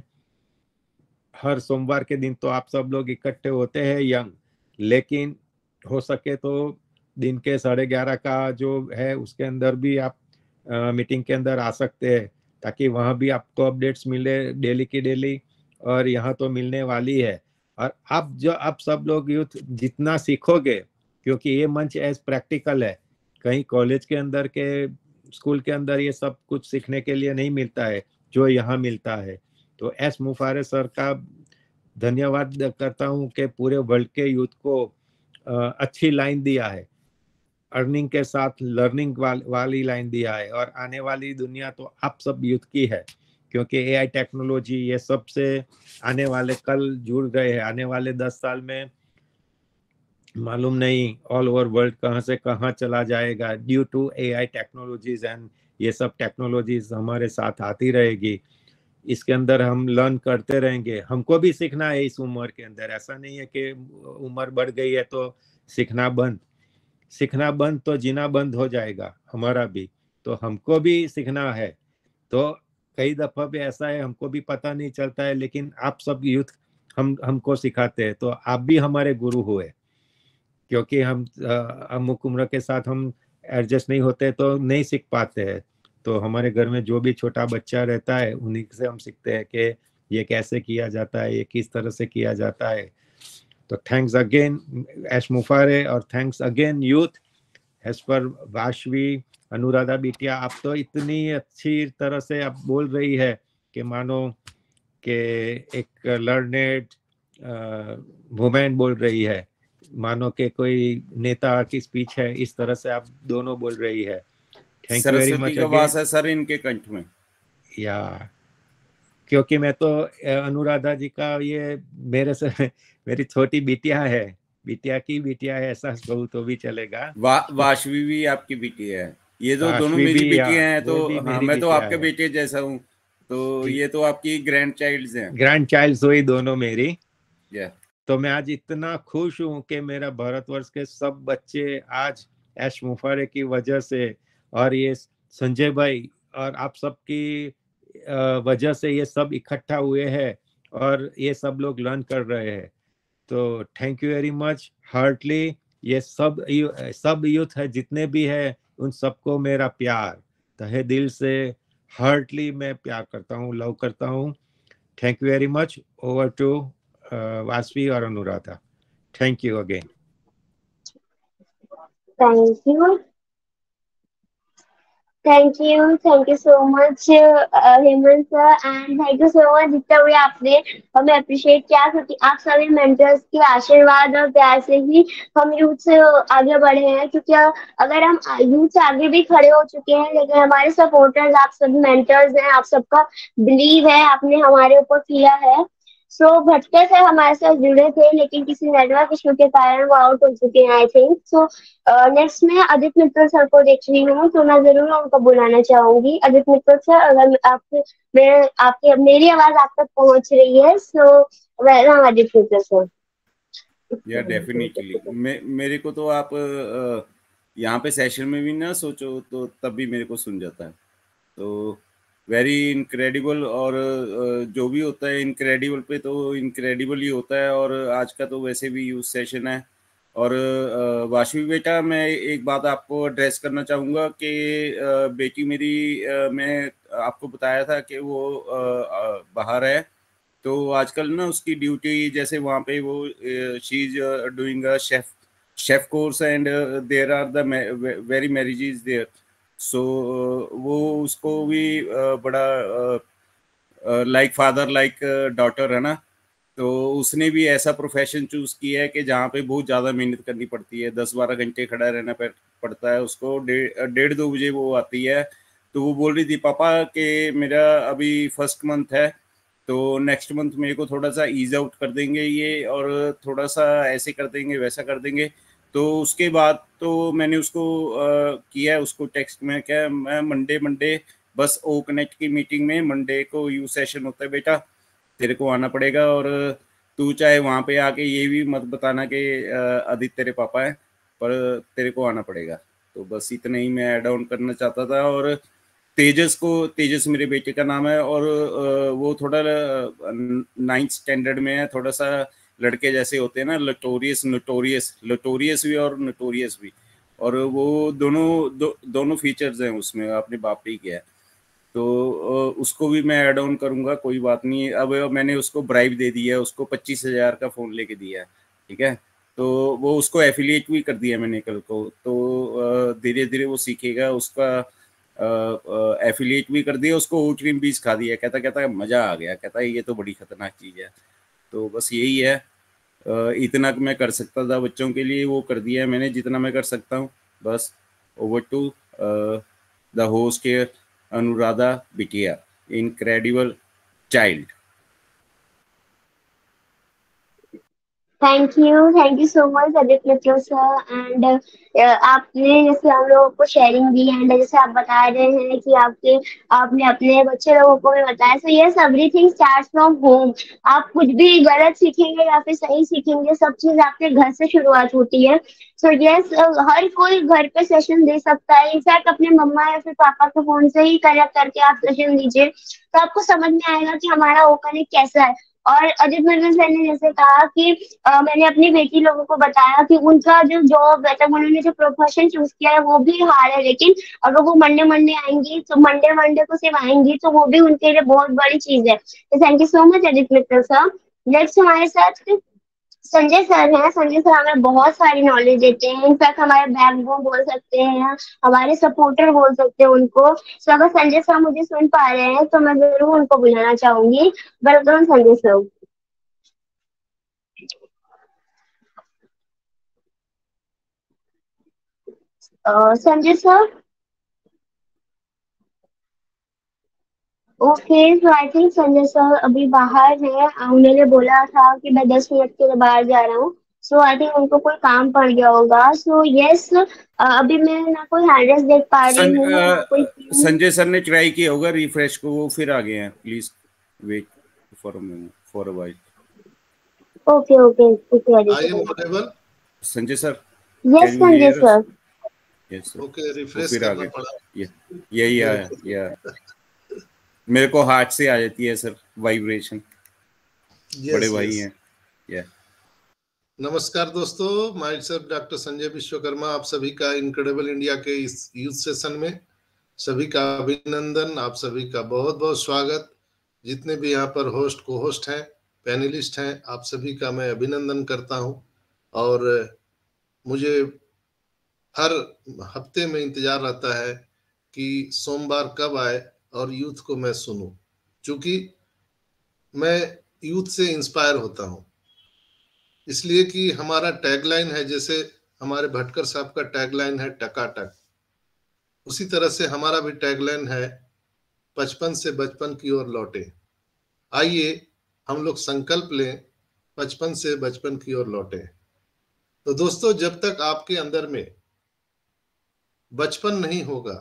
Speaker 12: हर सोमवार के दिन तो आप सब लोग इकट्ठे होते हैं यंग, लेकिन हो सके तो दिन के 11:30 का जो है उसके अंदर भी आप मीटिंग के अंदर आ सकते हैं, ताकि वहाँ भी आपको अपडेट्स मिले डेली की डेली, और यहाँ तो मिलने वाली है। और आप सब लोग यूथ जितना सीखोगे, क्योंकि ये मंच एज प्रैक्टिकल है, कहीं कॉलेज के अंदर के स्कूल के अंदर ये सब कुछ सीखने के लिए नहीं मिलता है जो यहाँ मिलता है। तो एस मुफारे सर का धन्यवाद करता हूँ कि पूरे वर्ल्ड के यूथ को अच्छी लाइन दिया है, अर्निंग के साथ लर्निंग वाली लाइन दिया है। और आने वाली दुनिया तो आप सब यूथ की है, क्योंकि एआई टेक्नोलॉजी ये सब से आने वाले कल जुड़ गए हैं। आने वाले 10 साल में मालूम नहीं ऑल ओवर वर्ल्ड कहाँ से कहाँ चला जाएगा due to AI technologies, and ये सब टेक्नोलॉजीज हमारे साथ आती रहेगी। इसके अंदर हम लर्न करते रहेंगे। हमको भी सीखना है इस उम्र के अंदर। ऐसा नहीं है कि उम्र बढ़ गई है तो सीखना बंद तो जीना बंद हो जाएगा हमारा भी। तो हमको भी सीखना है। तो कई दफा भी ऐसा है हमको भी पता नहीं चलता है, लेकिन आप सब यूथ हमको सिखाते हैं। तो आप भी हमारे गुरु हुए, क्योंकि हम अमुक उम्र के साथ हम एडजस्ट नहीं होते तो नहीं सीख पाते हैं। तो हमारे घर में जो भी छोटा बच्चा रहता है उन्हीं से हम सीखते हैं कि ये कैसे किया जाता है, ये किस तरह से किया जाता है। तो थैंक्स अगेन एस मुफारे, और thanks again youth as per Vashvi, Anuradha बिटिया। आप तो इतनी अच्छी तरह से आप बोल रही है कि मानो कि एक लर्नेड वुमेन बोल रही है, मानो के कोई नेता की स्पीच है, इस तरह से आप दोनों बोल रही है। Thank you very much.
Speaker 3: Saraswati का वास है सर इनके कंठ में।
Speaker 12: या क्योंकि मैं तो अनुराधा जी का ये मेरे से मेरी छोटी बिटिया है, बिटिया की बिटिया है, ऐसा कहूँ तो भी चलेगा।
Speaker 3: वाशवी भी आपकी बेटी है। ये जो दोनों मेरी बेटियां हैं, तो हाँ, मैं तो आपके बेटे जैसा हूँ। तो ये तो आपकी ग्रैंड चाइल्ड हैं।
Speaker 12: ग्रैंड चाइल्ड हुई दोनों मेरी।
Speaker 3: तो
Speaker 12: मैं आज इतना खुश हूँ कि मेरा भारतवर्ष के सब बच्चे आज एस मुफारे की वजह से और ये संजय भाई और आप सबकी वजह से ये सब इकट्ठा हुए हैं और ये सब लोग लर्न कर रहे हैं। तो thank you very much heartly. ये सब यूथ है जितने भी है, उन सबको मेरा प्यार तहे दिल से हार्टली मैं प्यार करता हूँ, लव करता हूँ। Thank you very much. Over to Vasavi और Anuradha. Thank you again.
Speaker 6: Thank you. Thank you so much, Hemant sir, and thank you so much जितना भी आपने हमें अप्रिशिएट किया, क्योंकि आप सभी मेंटर्स के आशीर्वाद और प्यार से ही हम यूथ से आगे बढ़े हैं। क्योंकि अगर हम यूथ से आगे भी खड़े हो चुके हैं, लेकिन हमारे सपोर्टर्स आप सभी मेंटर्स हैं, आप सबका बिलीव है, आपने हमारे ऊपर किया है। सो भटके से हमारे साथ जुड़े थे, लेकिन किसी नेटवर्क इशू के कारण वो आउट हो चुके हैं आई थिंक। सो नेक्स्ट में आदित्य मित्तल सर को देख रही हूँ, तो मैं जरूर उनको बुलाना चाहूंगी। आदित्य मित्तल सर, अगर आपके मेरी आवाज आप तक पहुंच रही है, so welcome Aditya Mittal sir.
Speaker 3: या डेफिनेटली मेरे को तो आप यहाँ पे सेशन में भी ना सोचो तो तब भी मेरे को सुन जाता है। तो वेरी इनक्रेडिबल, और जो भी होता है इनक्रेडिबल पे तो इनक्रेडिबल ही होता है। और आज का तो वैसे भी यूथ सेशन है। और वाशवी बेटा, मैं एक बात आपको एड्रेस करना चाहूँगा कि बेटी मेरी, मैं आपको बताया था कि वो बाहर है, तो आजकल ना उसकी ड्यूटी जैसे वहाँ पे वो she is doing a chef course, and there are the very marriages there. सो वो उसको भी बड़ा लाइक फादर लाइक डॉटर है ना, तो उसने भी ऐसा प्रोफेशन चूज किया है कि जहाँ पे बहुत ज़्यादा मेहनत करनी पड़ती है, 10-12 घंटे खड़ा रहना पड़ता है उसको। 1:30-2 बजे वो आती है। तो वो बोल रही थी पापा कि मेरा अभी फर्स्ट मंथ है, तो नेक्स्ट मंथ मेरे को थोड़ा सा ईज आउट कर देंगे ये, और थोड़ा सा ऐसे कर देंगे वैसा कर देंगे। तो उसके बाद तो मैंने उसको किया है, उसको टेक्स्ट में क्या, मैं मंडे बस ओ कनेक्ट की मीटिंग में मंडे को यू सेशन होता है बेटा, तेरे को आना पड़ेगा। और तू चाहे वहाँ पे आके ये भी मत बताना कि आदित्य तेरे पापा है, पर तेरे को आना पड़ेगा। तो बस इतना ही मैं ऐड ऑन करना चाहता था। और तेजस मेरे बेटे का नाम है, और वो थोड़ा 9th स्टैंडर्ड में है। थोड़ा सा लड़के जैसे होते हैं ना, लटोरियस भी और नोटोरियस भी, और वो दोनों फीचर्स हैं उसमें, अपने बाप ही किया है। तो उसको भी मैं ऐड ऑन करूंगा, कोई बात नहीं। अब मैंने उसको ब्राइब दे दिया है, उसको 25,000 का फोन लेके दिया है, ठीक है। तो वो उसको एफिलिएट भी कर दिया मैंने कल को। तो धीरे धीरे वो सीखेगा, उसका एफिलिएट भी कर दिया, उसको ओट क्रीम भी सिखा दिया। कहता मजा आ गया, कहता है ये तो बड़ी खतरनाक चीज है। तो बस यही है, इतना मैं कर सकता था बच्चों के लिए, वो कर दिया है मैंने जितना मैं कर सकता हूँ। बस over to the host care Anuradha बिटिया, incredible child.
Speaker 6: Thank you so much Aditya Mittal sir. And आपने जैसे हम लोगों को शेयरिंग दी, एंड जैसे आप बता रहे हैं कि आपने अपने बच्चे लोगों को भी बताया। So yes, everything starts from home. आप कुछ भी गलत सीखेंगे या फिर सही सीखेंगे, सब चीज आपके घर से शुरुआत होती है। सो यस, हर कोई घर पे सेशन दे सकता है। इनफैक्ट अपने मम्मा या फिर पापा के फोन से ही कनेक्ट करके आप सेशन दीजिए, तो आपको समझ में आएगा कि हमारा वो कनेक्ट कैसा है। और अजित मित्तल सर ने जैसे कहा कि मैंने अपनी बेटी लोगों को बताया कि उनका जो जॉब है, तब उन्होंने जो प्रोफेशन चूज किया है वो भी हार्ड है, लेकिन अगर वो मंडे आएंगी, तो मंडे को सिर्फ आएंगी, तो वो भी उनके लिए बहुत बड़ी चीज है। तो thank you so much Ajit Mittal sir. Next हमारे साथ संजय सर हैं। संजय सर हमें बहुत सारी नॉलेज देते हैं, इनफैक्ट हमारे बैकबोन बोल सकते हैं, हमारे सपोर्टर बोल सकते हैं उनको। सो अगर संजय सर मुझे सुन पा रहे हैं तो मैं जरूर उनको बुलाना चाहूंगी। Welcome Sanjay sir. Sanjay sir, okay. So I think Sanjay sir अभी बाहर है। उन्होंने बोला था कि मैं 10 मिनट के लिए बाहर जा रहा हूँ। सो आई थिंक उनको कोई काम पड़ गया होगा। सो यस, अभी मैं ना कोई हैंडल्स देख पा रही हूँ ना कोई
Speaker 3: संजय सर ने ट्राई किया होगा रिफ्रेश को, वो फिर आ गए हैं। Please wait for a while.
Speaker 6: Okay
Speaker 3: Sanjay sir,
Speaker 6: yes Sanjay sir.
Speaker 3: Yes sir,
Speaker 2: okay, refresh करना पड़ा।
Speaker 3: यही आया या मेरे को हार्ट से आ जाती है सर वाइब्रेशन। बड़े भाई हैं।
Speaker 2: नमस्कार दोस्तों, my self doctor Sanjay Vishwakarma. आप सभी का इनक्रेडिबल इंडिया के इस यूथ सेशन में सभी का अभिनंदन, आप सभी का बहुत बहुत स्वागत। जितने भी यहाँ पर होस्ट को होस्ट हैं, पैनलिस्ट हैं, आप सभी का मैं अभिनंदन करता हूँ। और मुझे हर हफ्ते में इंतजार रहता है कि सोमवार कब आए और यूथ को मैं सुनूं, क्योंकि मैं यूथ से इंस्पायर होता हूं। इसलिए कि हमारा टैगलाइन है, जैसे हमारे भटकर साहब का टैगलाइन है टकाटक, उसी तरह से हमारा भी टैगलाइन है 55 से बचपन की ओर लौटे। आइए हम लोग संकल्प लें 55 से बचपन की ओर लौटे। तो दोस्तों, जब तक आपके अंदर में बचपन नहीं होगा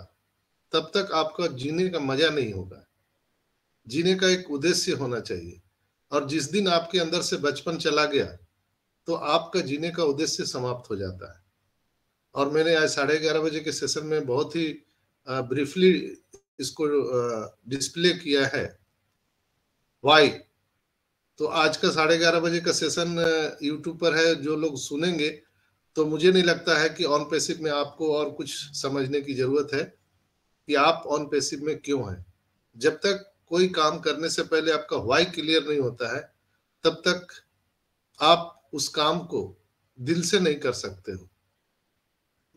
Speaker 2: तब तक आपका जीने का मजा नहीं होगा। जीने का एक उद्देश्य होना चाहिए, और जिस दिन आपके अंदर से बचपन चला गया तो आपका जीने का उद्देश्य समाप्त हो जाता है। और मैंने आज 11:30 बजे के सेशन में बहुत ही ब्रीफली इसको डिस्प्ले किया है, वाई। तो आज का 11:30 बजे का सेशन यूट्यूब पर है, जो लोग सुनेंगे तो मुझे नहीं लगता है कि ऑन पैसिव में आपको और कुछ समझने की जरूरत है कि आप ऑन पैसिव में क्यों हैं। जब तक कोई काम करने से पहले आपका व्हाई क्लियर नहीं होता है तब तक आप उस काम को दिल से नहीं कर सकते हो।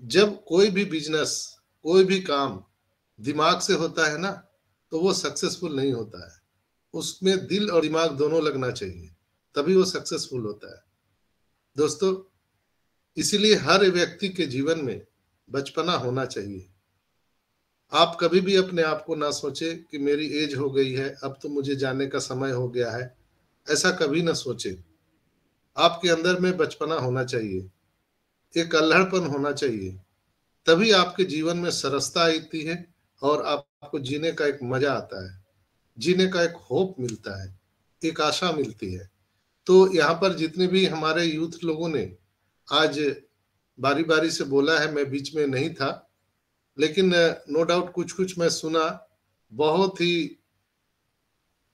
Speaker 2: जब कोई भी बिजनेस, कोई भी काम दिमाग से होता है ना, तो वो सक्सेसफुल नहीं होता है। उसमें दिल और दिमाग दोनों लगना चाहिए, तभी वो सक्सेसफुल होता है। दोस्तों, इसीलिए हर व्यक्ति के जीवन में बचपना होना चाहिए। आप कभी भी अपने आप को ना सोचे कि मेरी एज हो गई है, अब तो मुझे जाने का समय हो गया है। ऐसा कभी ना सोचे। आपके अंदर में बचपना होना चाहिए, एक अल्हड़पन होना चाहिए, तभी आपके जीवन में सरसता आती है और आपको जीने का एक मजा आता है, जीने का एक होप मिलता है, एक आशा मिलती है। तो यहाँ पर जितने भी हमारे यूथ लोगों ने आज बारी बारी से बोला है, मैं बीच में नहीं था, लेकिन नो डाउट कुछ कुछ मैं सुना, बहुत ही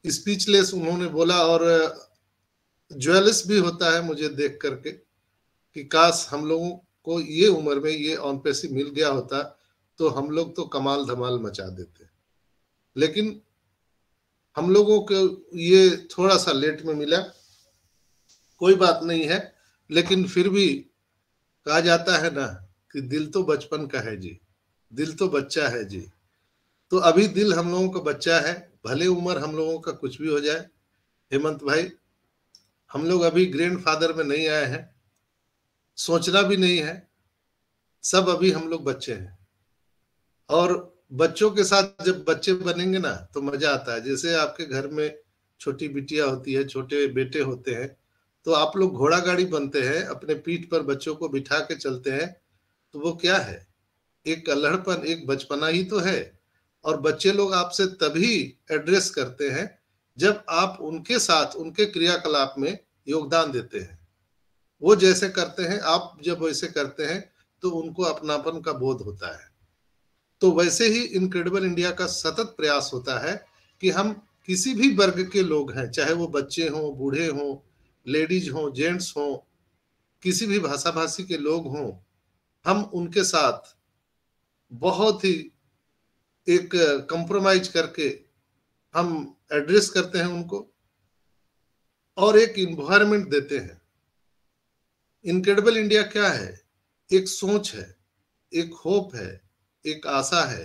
Speaker 2: स्पीचलेस उन्होंने बोला, और ज्वेलस भी होता है मुझे देख करके कि काश हम लोगों को ये उम्र में ये ऑन पैसिव मिल गया होता तो हम लोग तो कमाल धमाल मचा देते। लेकिन हम लोगों को ये थोड़ा सा लेट में मिला, कोई बात नहीं है, लेकिन फिर भी कहा जाता है ना कि दिल तो बचपन का है जी, दिल तो बच्चा है जी। तो अभी दिल हम लोगों का बच्चा है, भले उम्र हम लोगों का कुछ भी हो जाए। हेमंत भाई, हम लोग अभी ग्रैंडफादर में नहीं आए हैं, सोचना भी नहीं है, सब अभी हम लोग बच्चे हैं। और बच्चों के साथ जब बच्चे बनेंगे ना तो मजा आता है। जैसे आपके घर में छोटी बिटिया होती है, छोटे बेटे होते हैं, तो आप लोग घोड़ा गाड़ी बनते हैं, अपने पीठ पर बच्चों को बिठा के चलते हैं, तो वो क्या है, एक अल्हड़पन, एक बचपना ही तो है। और बच्चे लोग आपसे तभी एड्रेस करते हैं जब आप उनके साथ उनके क्रियाकलाप में योगदान देते हैं। वो जैसे करते हैं, आप जब वैसे करते हैं तो उनको अपनापन का बोध होता है। तो वैसे ही इनक्रेडिबल इंडिया का सतत प्रयास होता है कि हम किसी भी वर्ग के लोग हैं, चाहे वो बच्चे हों, बूढ़े हों, लेडीज हों, जेंट्स हों, किसी भी भाषा भाषी के लोग हों, हम उनके साथ बहुत ही एक कंप्रोमाइज करके हम एड्रेस करते हैं उनको, और एक इन्वायरमेंट देते हैं। इनक्रेडिबल इंडिया क्या है? एक सोच है, एक होप है, एक आशा है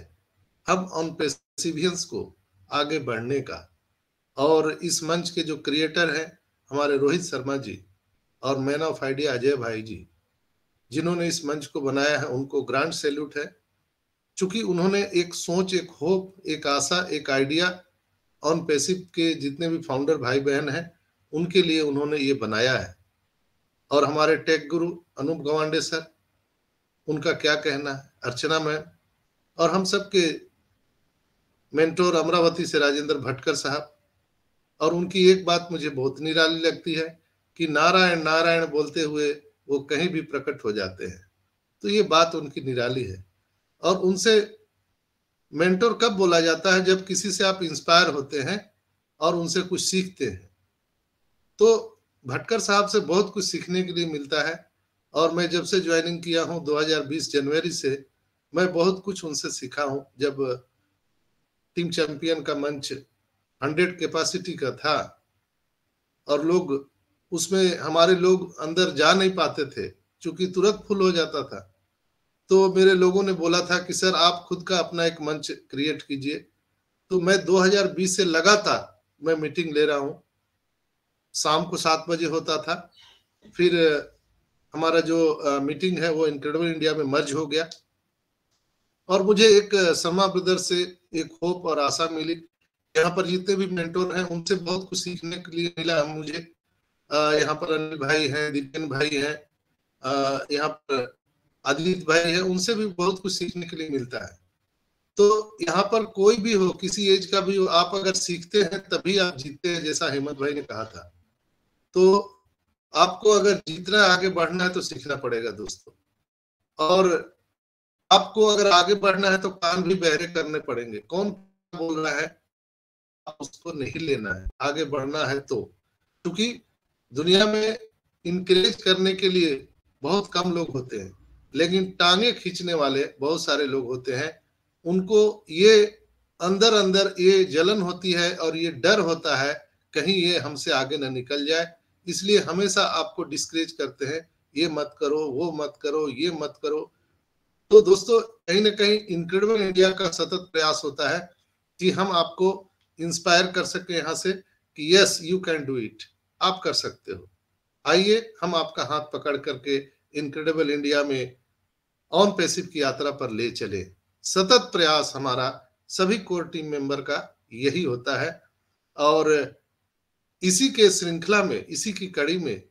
Speaker 2: हम ऑन पैसिवियंस को आगे बढ़ने का। और इस मंच के जो क्रिएटर हैं हमारे रोहित शर्मा जी और मैन ऑफ आइडिया अजय भाई जी, जिन्होंने इस मंच को बनाया है, उनको ग्रांड सैल्यूट है। चूंकि उन्होंने एक सोच, एक होप, एक आशा, एक आइडिया ऑन पैसिव के जितने भी फाउंडर भाई बहन हैं उनके लिए उन्होंने ये बनाया है। और हमारे टेक गुरु अनूप गवांडे सर, उनका क्या कहना है, अर्चना मैम, और हम सब के मेंटोर अमरावती से राजेंद्र भटकर साहब। और उनकी एक बात मुझे बहुत निराली लगती है कि नारायण नारायण बोलते हुए वो कहीं भी प्रकट हो जाते हैं। तो ये बात उनकी निराली है। और उनसे मेंटोर कब बोला जाता है? जब किसी से आप इंस्पायर होते हैं और उनसे कुछ सीखते हैं। तो भटकर साहब से बहुत कुछ सीखने के लिए मिलता है। और मैं जब से ज्वाइनिंग किया हूं 2020 जनवरी से, मैं बहुत कुछ उनसे सीखा हूं। जब टीम चैंपियन का मंच 100 कैपेसिटी का था और लोग उसमें, हमारे लोग अंदर जा नहीं पाते थे क्योंकि तुरंत फुल हो जाता था, तो मेरे लोगों ने बोला था कि सर आप खुद का अपना एक मंच क्रिएट कीजिए। तो मैं 2020 से लगातार मैं मीटिंग ले रहा हूँ, शाम को 7 बजे होता था। फिर हमारा जो मीटिंग है वो इनक्रेडिबल इंडिया में मर्ज हो गया, और मुझे एक समा ब्रदर से एक होप और आशा मिली। यहाँ पर जितने भी मेंटोर हैं उनसे बहुत कुछ सीखने के लिए मिला मुझे। यहाँ पर अनिल भाई हैं, दीपेन भाई हैं, यहाँ पर आदित्य भाई है, उनसे भी बहुत कुछ सीखने के लिए मिलता है। तो यहाँ पर कोई भी हो, किसी एज का भी हो, आप अगर सीखते हैं तभी आप जीतते हैं, जैसा हेमंत भाई ने कहा था। तो आपको अगर जीतना आगे बढ़ना है तो सीखना पड़ेगा दोस्तों, और आपको अगर आगे बढ़ना है तो कान भी बहरे करने पड़ेंगे। कौन बोल रहा है आप उसको नहीं लेना है, आगे बढ़ना है तो। क्योंकि दुनिया में इनकरेज करने के लिए बहुत कम लोग होते हैं, लेकिन टांगे खींचने वाले बहुत सारे लोग होते हैं। उनको ये अंदर अंदर ये जलन होती है और ये डर होता है कहीं ये हमसे आगे न निकल जाए, इसलिए हमेशा आपको डिस्करेज करते हैं, ये मत करो, वो मत करो, ये मत करो। तो दोस्तों कहीं ना कहीं इनक्रेडिबल इंडिया का सतत प्रयास होता है कि हम आपको इंस्पायर कर सके यहाँ से कि yes you can do it, आप कर सकते हो। आइए हम आपका हाथ पकड़ करके इनक्रेडिबल इंडिया में ऑन पैसिव की यात्रा पर ले चले। सतत प्रयास हमारा सभी कोर टीम मेंबर का यही होता है, और इसी के श्रृंखला में, इसी की कड़ी में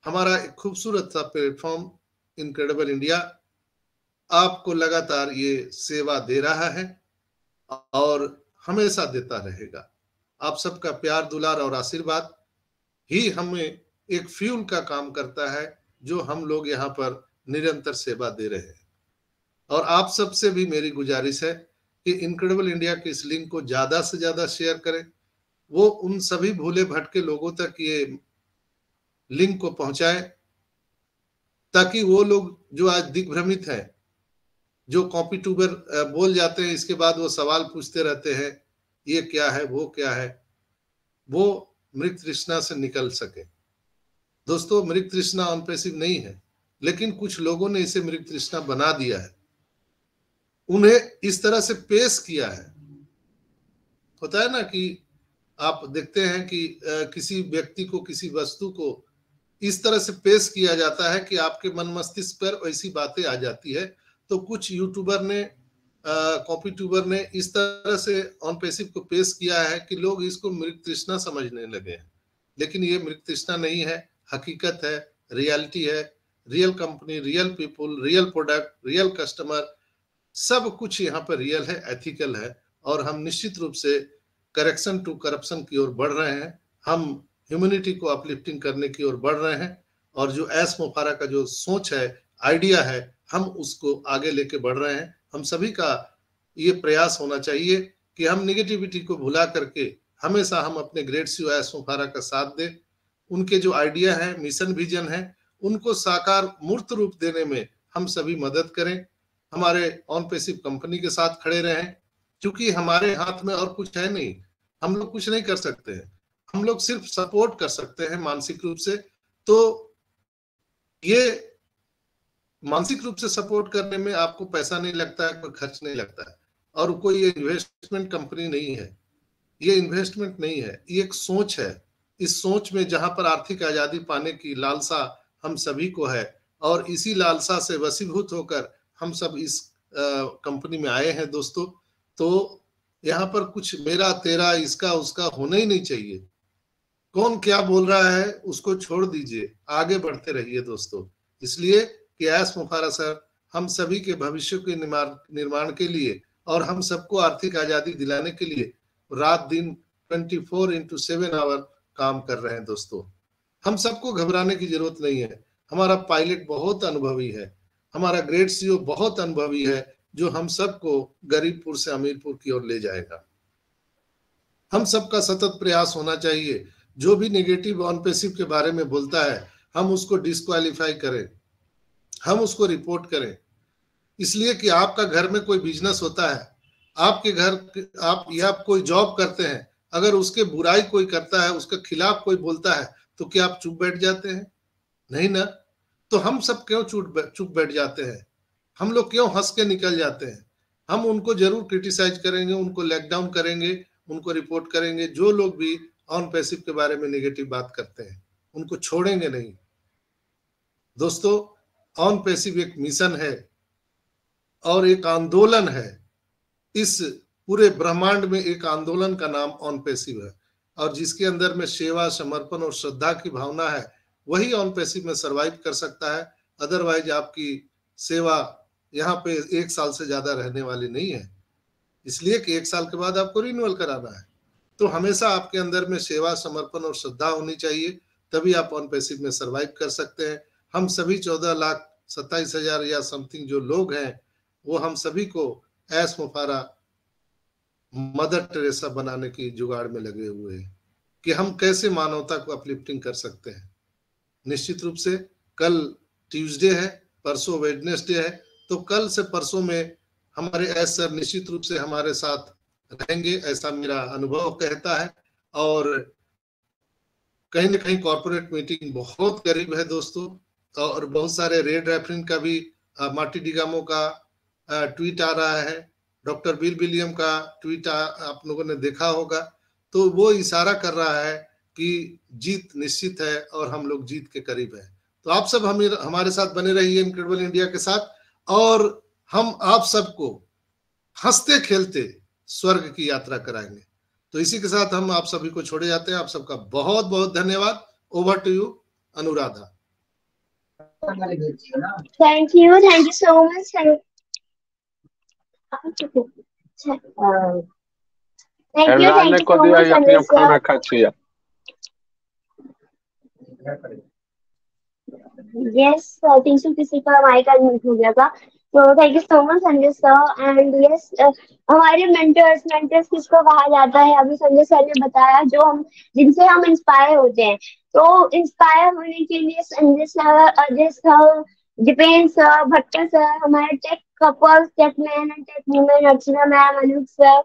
Speaker 2: हमारा एक खूबसूरत सा प्लेटफॉर्म इनक्रेडिबल इंडिया आपको लगातार ये सेवा दे रहा है और हमेशा देता रहेगा। आप सबका प्यार, दुलार और आशीर्वाद ही हमें एक फ्यूल का काम करता है, जो हम लोग यहाँ पर निरंतर सेवा दे रहे हैं। और आप सबसे भी मेरी गुजारिश है कि इनक्रेडिबल इंडिया के इस लिंक को ज्यादा से ज्यादा शेयर करें, वो उन सभी भूले भटके लोगों तक ये लिंक को पहुंचाएं, ताकि वो लोग जो आज दिग्भ्रमित हैं, जो कॉपी ट्यूबर बोल जाते हैं, इसके बाद वो सवाल पूछते रहते हैं ये क्या है, वो क्या है, वो मृत तृष्णा से निकल सके। दोस्तों मृत तृष्णा ऑन पैसिव नहीं है, लेकिन कुछ लोगों ने इसे मृत तृष्णा बना दिया है, उन्हें इस तरह से पेश किया है। होता है ना कि आप देखते हैं कि किसी व्यक्ति को, किसी वस्तु को इस तरह से पेश किया जाता है कि आपके मन मस्तिष्क पर वैसी बातें आ जाती है। तो कुछ यूट्यूबर ने, कॉपी ट्यूबर ने इस तरह से ऑन पैसिव को पेश किया है कि लोग इसको मृत तृष्णा समझने लगे हैं, लेकिन ये मृत तृष्णा नहीं है, हकीकत है, रियलिटी है। Real company, real people, real product, real customer, सब कुछ यहाँ पर रियल है, एथिकल है, और हम निश्चित रूप से करेक्शन टू करप्शन की ओर बढ़ रहे हैं। हम ह्यूमैनिटी को अपलिफ्टिंग करने की ओर बढ़ रहे हैं, और जो ऐश मुफारा का जो सोच है, आइडिया है, हम उसको आगे लेके बढ़ रहे हैं। हम सभी का ये प्रयास होना चाहिए कि हम निगेटिविटी को भुला करके हमेशा हम अपने ग्रेट सीईओ ऐश मुफारा का साथ दें। उनके जो आइडिया है, मिशन, विजन है, उनको साकार मूर्त रूप देने में हम सभी मदद करें। हमारे ऑन पैसिव कंपनी के साथ खड़े रहें, क्योंकि हमारे हाथ में और कुछ है नहीं, हम लोग कुछ नहीं कर सकते हैं, हम लोग सिर्फ सपोर्ट कर सकते हैं मानसिक रूप से। तो ये मानसिक रूप से सपोर्ट करने में आपको पैसा नहीं लगता है, कोई खर्च नहीं लगता है, और कोई ये इन्वेस्टमेंट कंपनी नहीं है, ये इन्वेस्टमेंट नहीं है, ये एक सोच है। इस सोच में जहां पर आर्थिक आजादी पाने की लालसा हम सभी को है, और इसी लालसा से वशीभूत होकर हम सब इस कंपनी में आए हैं दोस्तों। तो यहाँ पर कुछ मेरा तेरा, इसका उसका होना ही नहीं चाहिए। कौन क्या बोल रहा है उसको छोड़ दीजिए, आगे बढ़ते रहिए दोस्तों। इसलिए कि ऐश मुफारा सर हम सभी के भविष्य के निर्माण के लिए और हम सबको आर्थिक आजादी दिलाने के लिए रात दिन 24/7 आवर काम कर रहे हैं दोस्तों। हम सबको घबराने की जरूरत नहीं है। हमारा पायलट बहुत अनुभवी है, हमारा ग्रेट सीईओ बहुत अनुभवी है, जो हम सबको गरीबपुर से अमीरपुर की ओर ले जाएगा। हम सबका सतत प्रयास होना चाहिए, जो भी नेगेटिव ऑन पैसिव के बारे में बोलता है हम उसको डिस्क्वालीफाई करें, हम उसको रिपोर्ट करें। इसलिए कि आपका घर में कोई बिजनेस होता है, आपके घर आप या कोई जॉब करते हैं, अगर उसके बुराई कोई करता है, उसके खिलाफ कोई बोलता है, तो क्या आप चुप बैठ जाते हैं? नहीं ना। तो हम सब क्यों चुप बैठ जाते हैं? हम लोग क्यों हंस के निकल जाते हैं? हम उनको जरूर क्रिटिसाइज करेंगे, उनको लैकडाउन करेंगे, उनको रिपोर्ट करेंगे। जो लोग भी ऑन पैसिव के बारे में नेगेटिव बात करते हैं उनको छोड़ेंगे नहीं। दोस्तों, ऑन पैसिव एक मिशन है और एक आंदोलन है। इस पूरे ब्रह्मांड में एक आंदोलन का नाम ऑन पैसिव है, और जिसके अंदर में सेवा, समर्पण और श्रद्धा की भावना है, वही ऑन पैसिव में सरवाइव कर सकता है। अदरवाइज आपकी सेवा यहाँ पे 1 साल से ज्यादा रहने वाली नहीं है, इसलिए कि 1 साल के बाद आपको रिन्यूअल कराना है। तो हमेशा आपके अंदर में सेवा, समर्पण और श्रद्धा होनी चाहिए, तभी आप ऑन पैसिव में सरवाइव कर सकते हैं। हम सभी 14,27,000 या समथिंग जो लोग हैं, वो हम सभी को ऐस मुफारा मदर टेरेसा बनाने की जुगाड़ में लगे हुए हैं कि हम कैसे मानवता को अपलिफ्टिंग कर सकते हैं। निश्चित रूप से कल ट्यूसडे है, परसों वेडनेसडे है, तो कल से परसों में हमारे एस सर निश्चित रूप से हमारे साथ रहेंगे, ऐसा मेरा अनुभव कहता है। और कहीं ना कहीं कॉर्पोरेट मीटिंग बहुत करीब है दोस्तों, और बहुत सारे रेड रेफरिन का भी मार्टी डिगामो का ट्वीट आ रहा है, डॉक्टर बिल विलियम का ट्वीट आप लोगों ने देखा होगा। तो वो इशारा कर रहा है कि जीत निश्चित है और हम लोग जीत के करीब हैं। तो आप सब हमारे साथ बने रहिए इनक्रेडिबल इंडिया के साथ, और हम आप सबको हंसते खेलते स्वर्ग की यात्रा कराएंगे। तो इसी के साथ हम आप सभी को छोड़े जाते हैं। आप सबका बहुत बहुत धन्यवाद। Over to you Anuradha.
Speaker 6: Thank you so much.
Speaker 13: राने को दिया अपनी खाना खाची है।
Speaker 6: यस, थिंक सो किसी का माइक अनम्यूट हो गया था। तो thank you so much Sanjay sir. And yes, हमारे मेंटर्स किसको कहा जाता है, अभी संजय सर ने बताया, जो हम जिनसे हम इंस्पायर होते हैं। तो इंस्पायर होने के लिए Sanjay sir, Ajay sir, Dipen sir, Bhattar sir, हमारे tech couples, tech man and tech women, Archana ma'am, Anoop sir,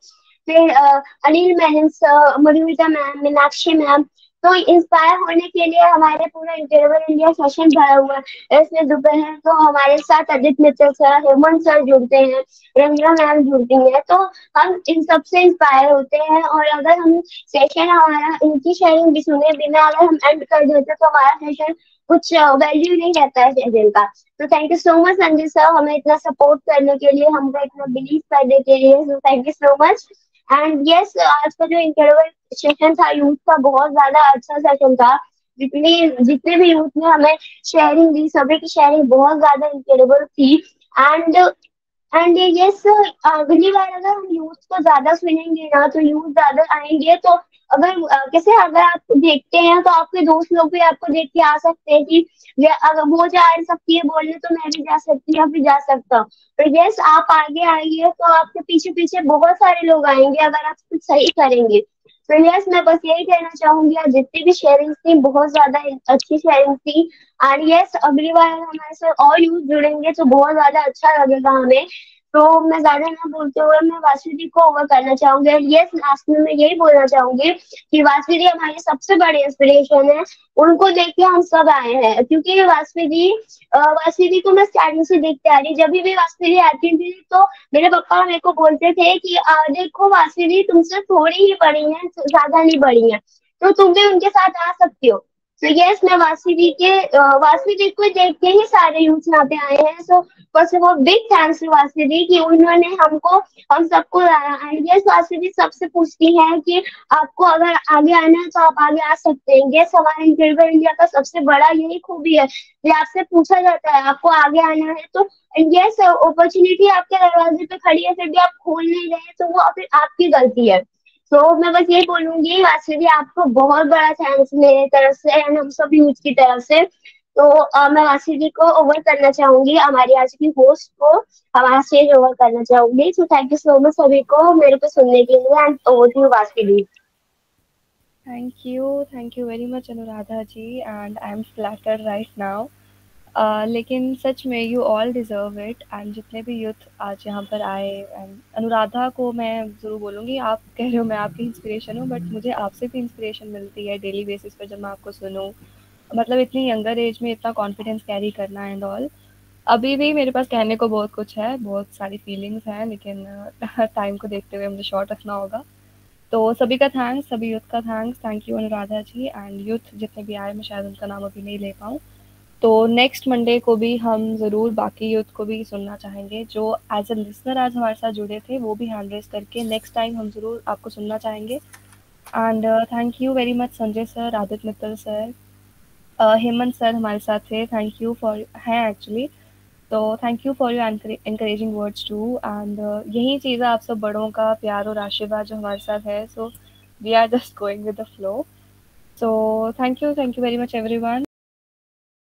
Speaker 6: फिर Anil Menon sir, Madhumita ma'am, Meenakshi ma'am. तो इंस्पायर होने के लिए हमारे पूरा इनक्रेडिबल इंडिया सेशन भरा हुआ है। इसमें दोपहर तो हमारे साथ अदित मित्तल सर, हेमंत सर जुड़ते हैं, रंजना मैम जुड़ती हैं। तो हम इन सबसे इंस्पायर होते हैं, और अगर हम सेशन हमारा इनकी शेयरिंग भी सुने बिना अगर हम एंड कर देते तो हमारा सेशन कुछ वैल्यू नहीं रहता है सेशन का। तो thank you so much Sanjay sir, हमें इतना सपोर्ट करने के लिए, हमको इतना बिलीव करने के लिए। सो thank you so much. And yes, आज का जो इनक्रेडिबल सेशन था यूथ का, बहुत ज्यादा अच्छा सेशन था। जितने भी यूथ ने हमें शेयरिंग दी, सभी की शेयरिंग बहुत ज्यादा इनक्रेडिबल थी। एंड यस, अगली बार अगर हम यूथ को ज्यादा सुनेंगे ना तो यूथ ज्यादा आएंगे। तो अगर आप देखते हैं तो आपके दोस्त लोग भी आपको देख के आ सकते हैं कि अगर वो जा सकती है बोलने तो मैं भी जा सकती हूँ, भी जा सकता हूँ। तो यस, आप आगे आइए तो आपके पीछे पीछे बहुत सारे लोग आएंगे अगर आप कुछ सही करेंगे। तो यस, मैं बस यही कहना चाहूंगी, आज जितनी भी शेयरिंग थी बहुत ज्यादा अच्छी शेयरिंग थी। एंड यस, अगली बार हमारे साथ और यूथ जुड़ेंगे तो बहुत ज्यादा अच्छा लगेगा हमें। तो मैं ज्यादा ना बोलते हुए मैं वासवी दी को ओवर करना चाहूंगी। यस, लास्ट में मैं यही बोलना चाहूंगी कि वासवी दी हमारे सबसे बड़े इंस्पिरेशन है, उनको देख के हम सब आए हैं। क्योंकि वासवी दी को मैं स्टार्टिंग से देखते आ रही, जब भी वासवी दी आती थी तो मेरे पापा मेरे को बोलते थे कि देखो वासवी दी तुमसे थोड़ी ही बड़ी है, ज्यादा नहीं बड़ी है, तो तुम भी उनके साथ आ सकती हो। तो यस, मैं वासवी दी को देख के ही सारे यूथ यहाँ पे आए हैं। So first of all big thanks to Vasavi दी कि उन्होंने हम सबको लाया। एंड यस, वासवी दी सबसे पूछती है कि आपको अगर आगे आना है तो आप आगे आ सकते हैं। यस, हमारे इनक्रेडिबल इंडिया का सबसे बड़ा यही खूबी है कि आपसे पूछा जाता है आपको आगे आना है, तो यस, अपॉर्चुनिटी आपके दरवाजे पे खड़ी है, फिर भी आप खोल नहीं रहे तो वो फिर आपकी गलती है। तो मैं बस यही बोलूंगी वासवी दी, आपको बहुत बड़ा थैंक्स मेरी तरफ से एंड हम सब यूथ की तरफ से। तो मैं वासवी दी को ओवर करना चाहूंगी, हमारी आज की होस्ट को हमारा स्टेज ओवर करना चाहूंगी। So thank you so much सभी को मेरे को सुनने के लिए। एंड ओवर टू वासवी दी।
Speaker 1: Thank you very much Anuradha ji, and I am flattered right now. लेकिन सच में you all deserve it. And जितने भी यूथ आज यहाँ पर आए, एंड अनुराधा को मैं ज़रूर बोलूँगी, आप कह रहे हो मैं आपकी इंस्पिरेशन हूँ, बट मुझे आपसे भी इंस्पिरेशन मिलती है डेली बेसिस पर जब मैं आपको सुनूँ। मतलब इतनी यंगर एज में इतना कॉन्फिडेंस कैरी करना एंड ऑल। अभी भी मेरे पास कहने को बहुत कुछ है, बहुत सारी फीलिंग्स हैं, लेकिन टाइम को देखते हुए मुझे शॉर्ट रखना होगा। तो सभी का थैंक्स, सभी यूथ का thank you Anuradha ji, and youth जितने भी आए, मैं शायद उनका नाम अभी नहीं ले पाऊँ। तो नेक्स्ट मंडे को भी हम ज़रूर बाकी यूथ को भी सुनना चाहेंगे, जो एज अ लिसनर आज हमारे साथ जुड़े थे, वो भी हैंड रेज करके नेक्स्ट टाइम हम ज़रूर आपको सुनना चाहेंगे। And thank you very much Sanjay sir, Aditya Mittal sir, Hemant sir हमारे साथ थे, थैंक यू फॉर हैं एक्चुअली। तो thank you for your encouraging words too, and यही चीज़ है आप सब बड़ों का प्यार और आशीर्वाद जो हमारे साथ है, so we are just going with the flow. So thank you very much everyone.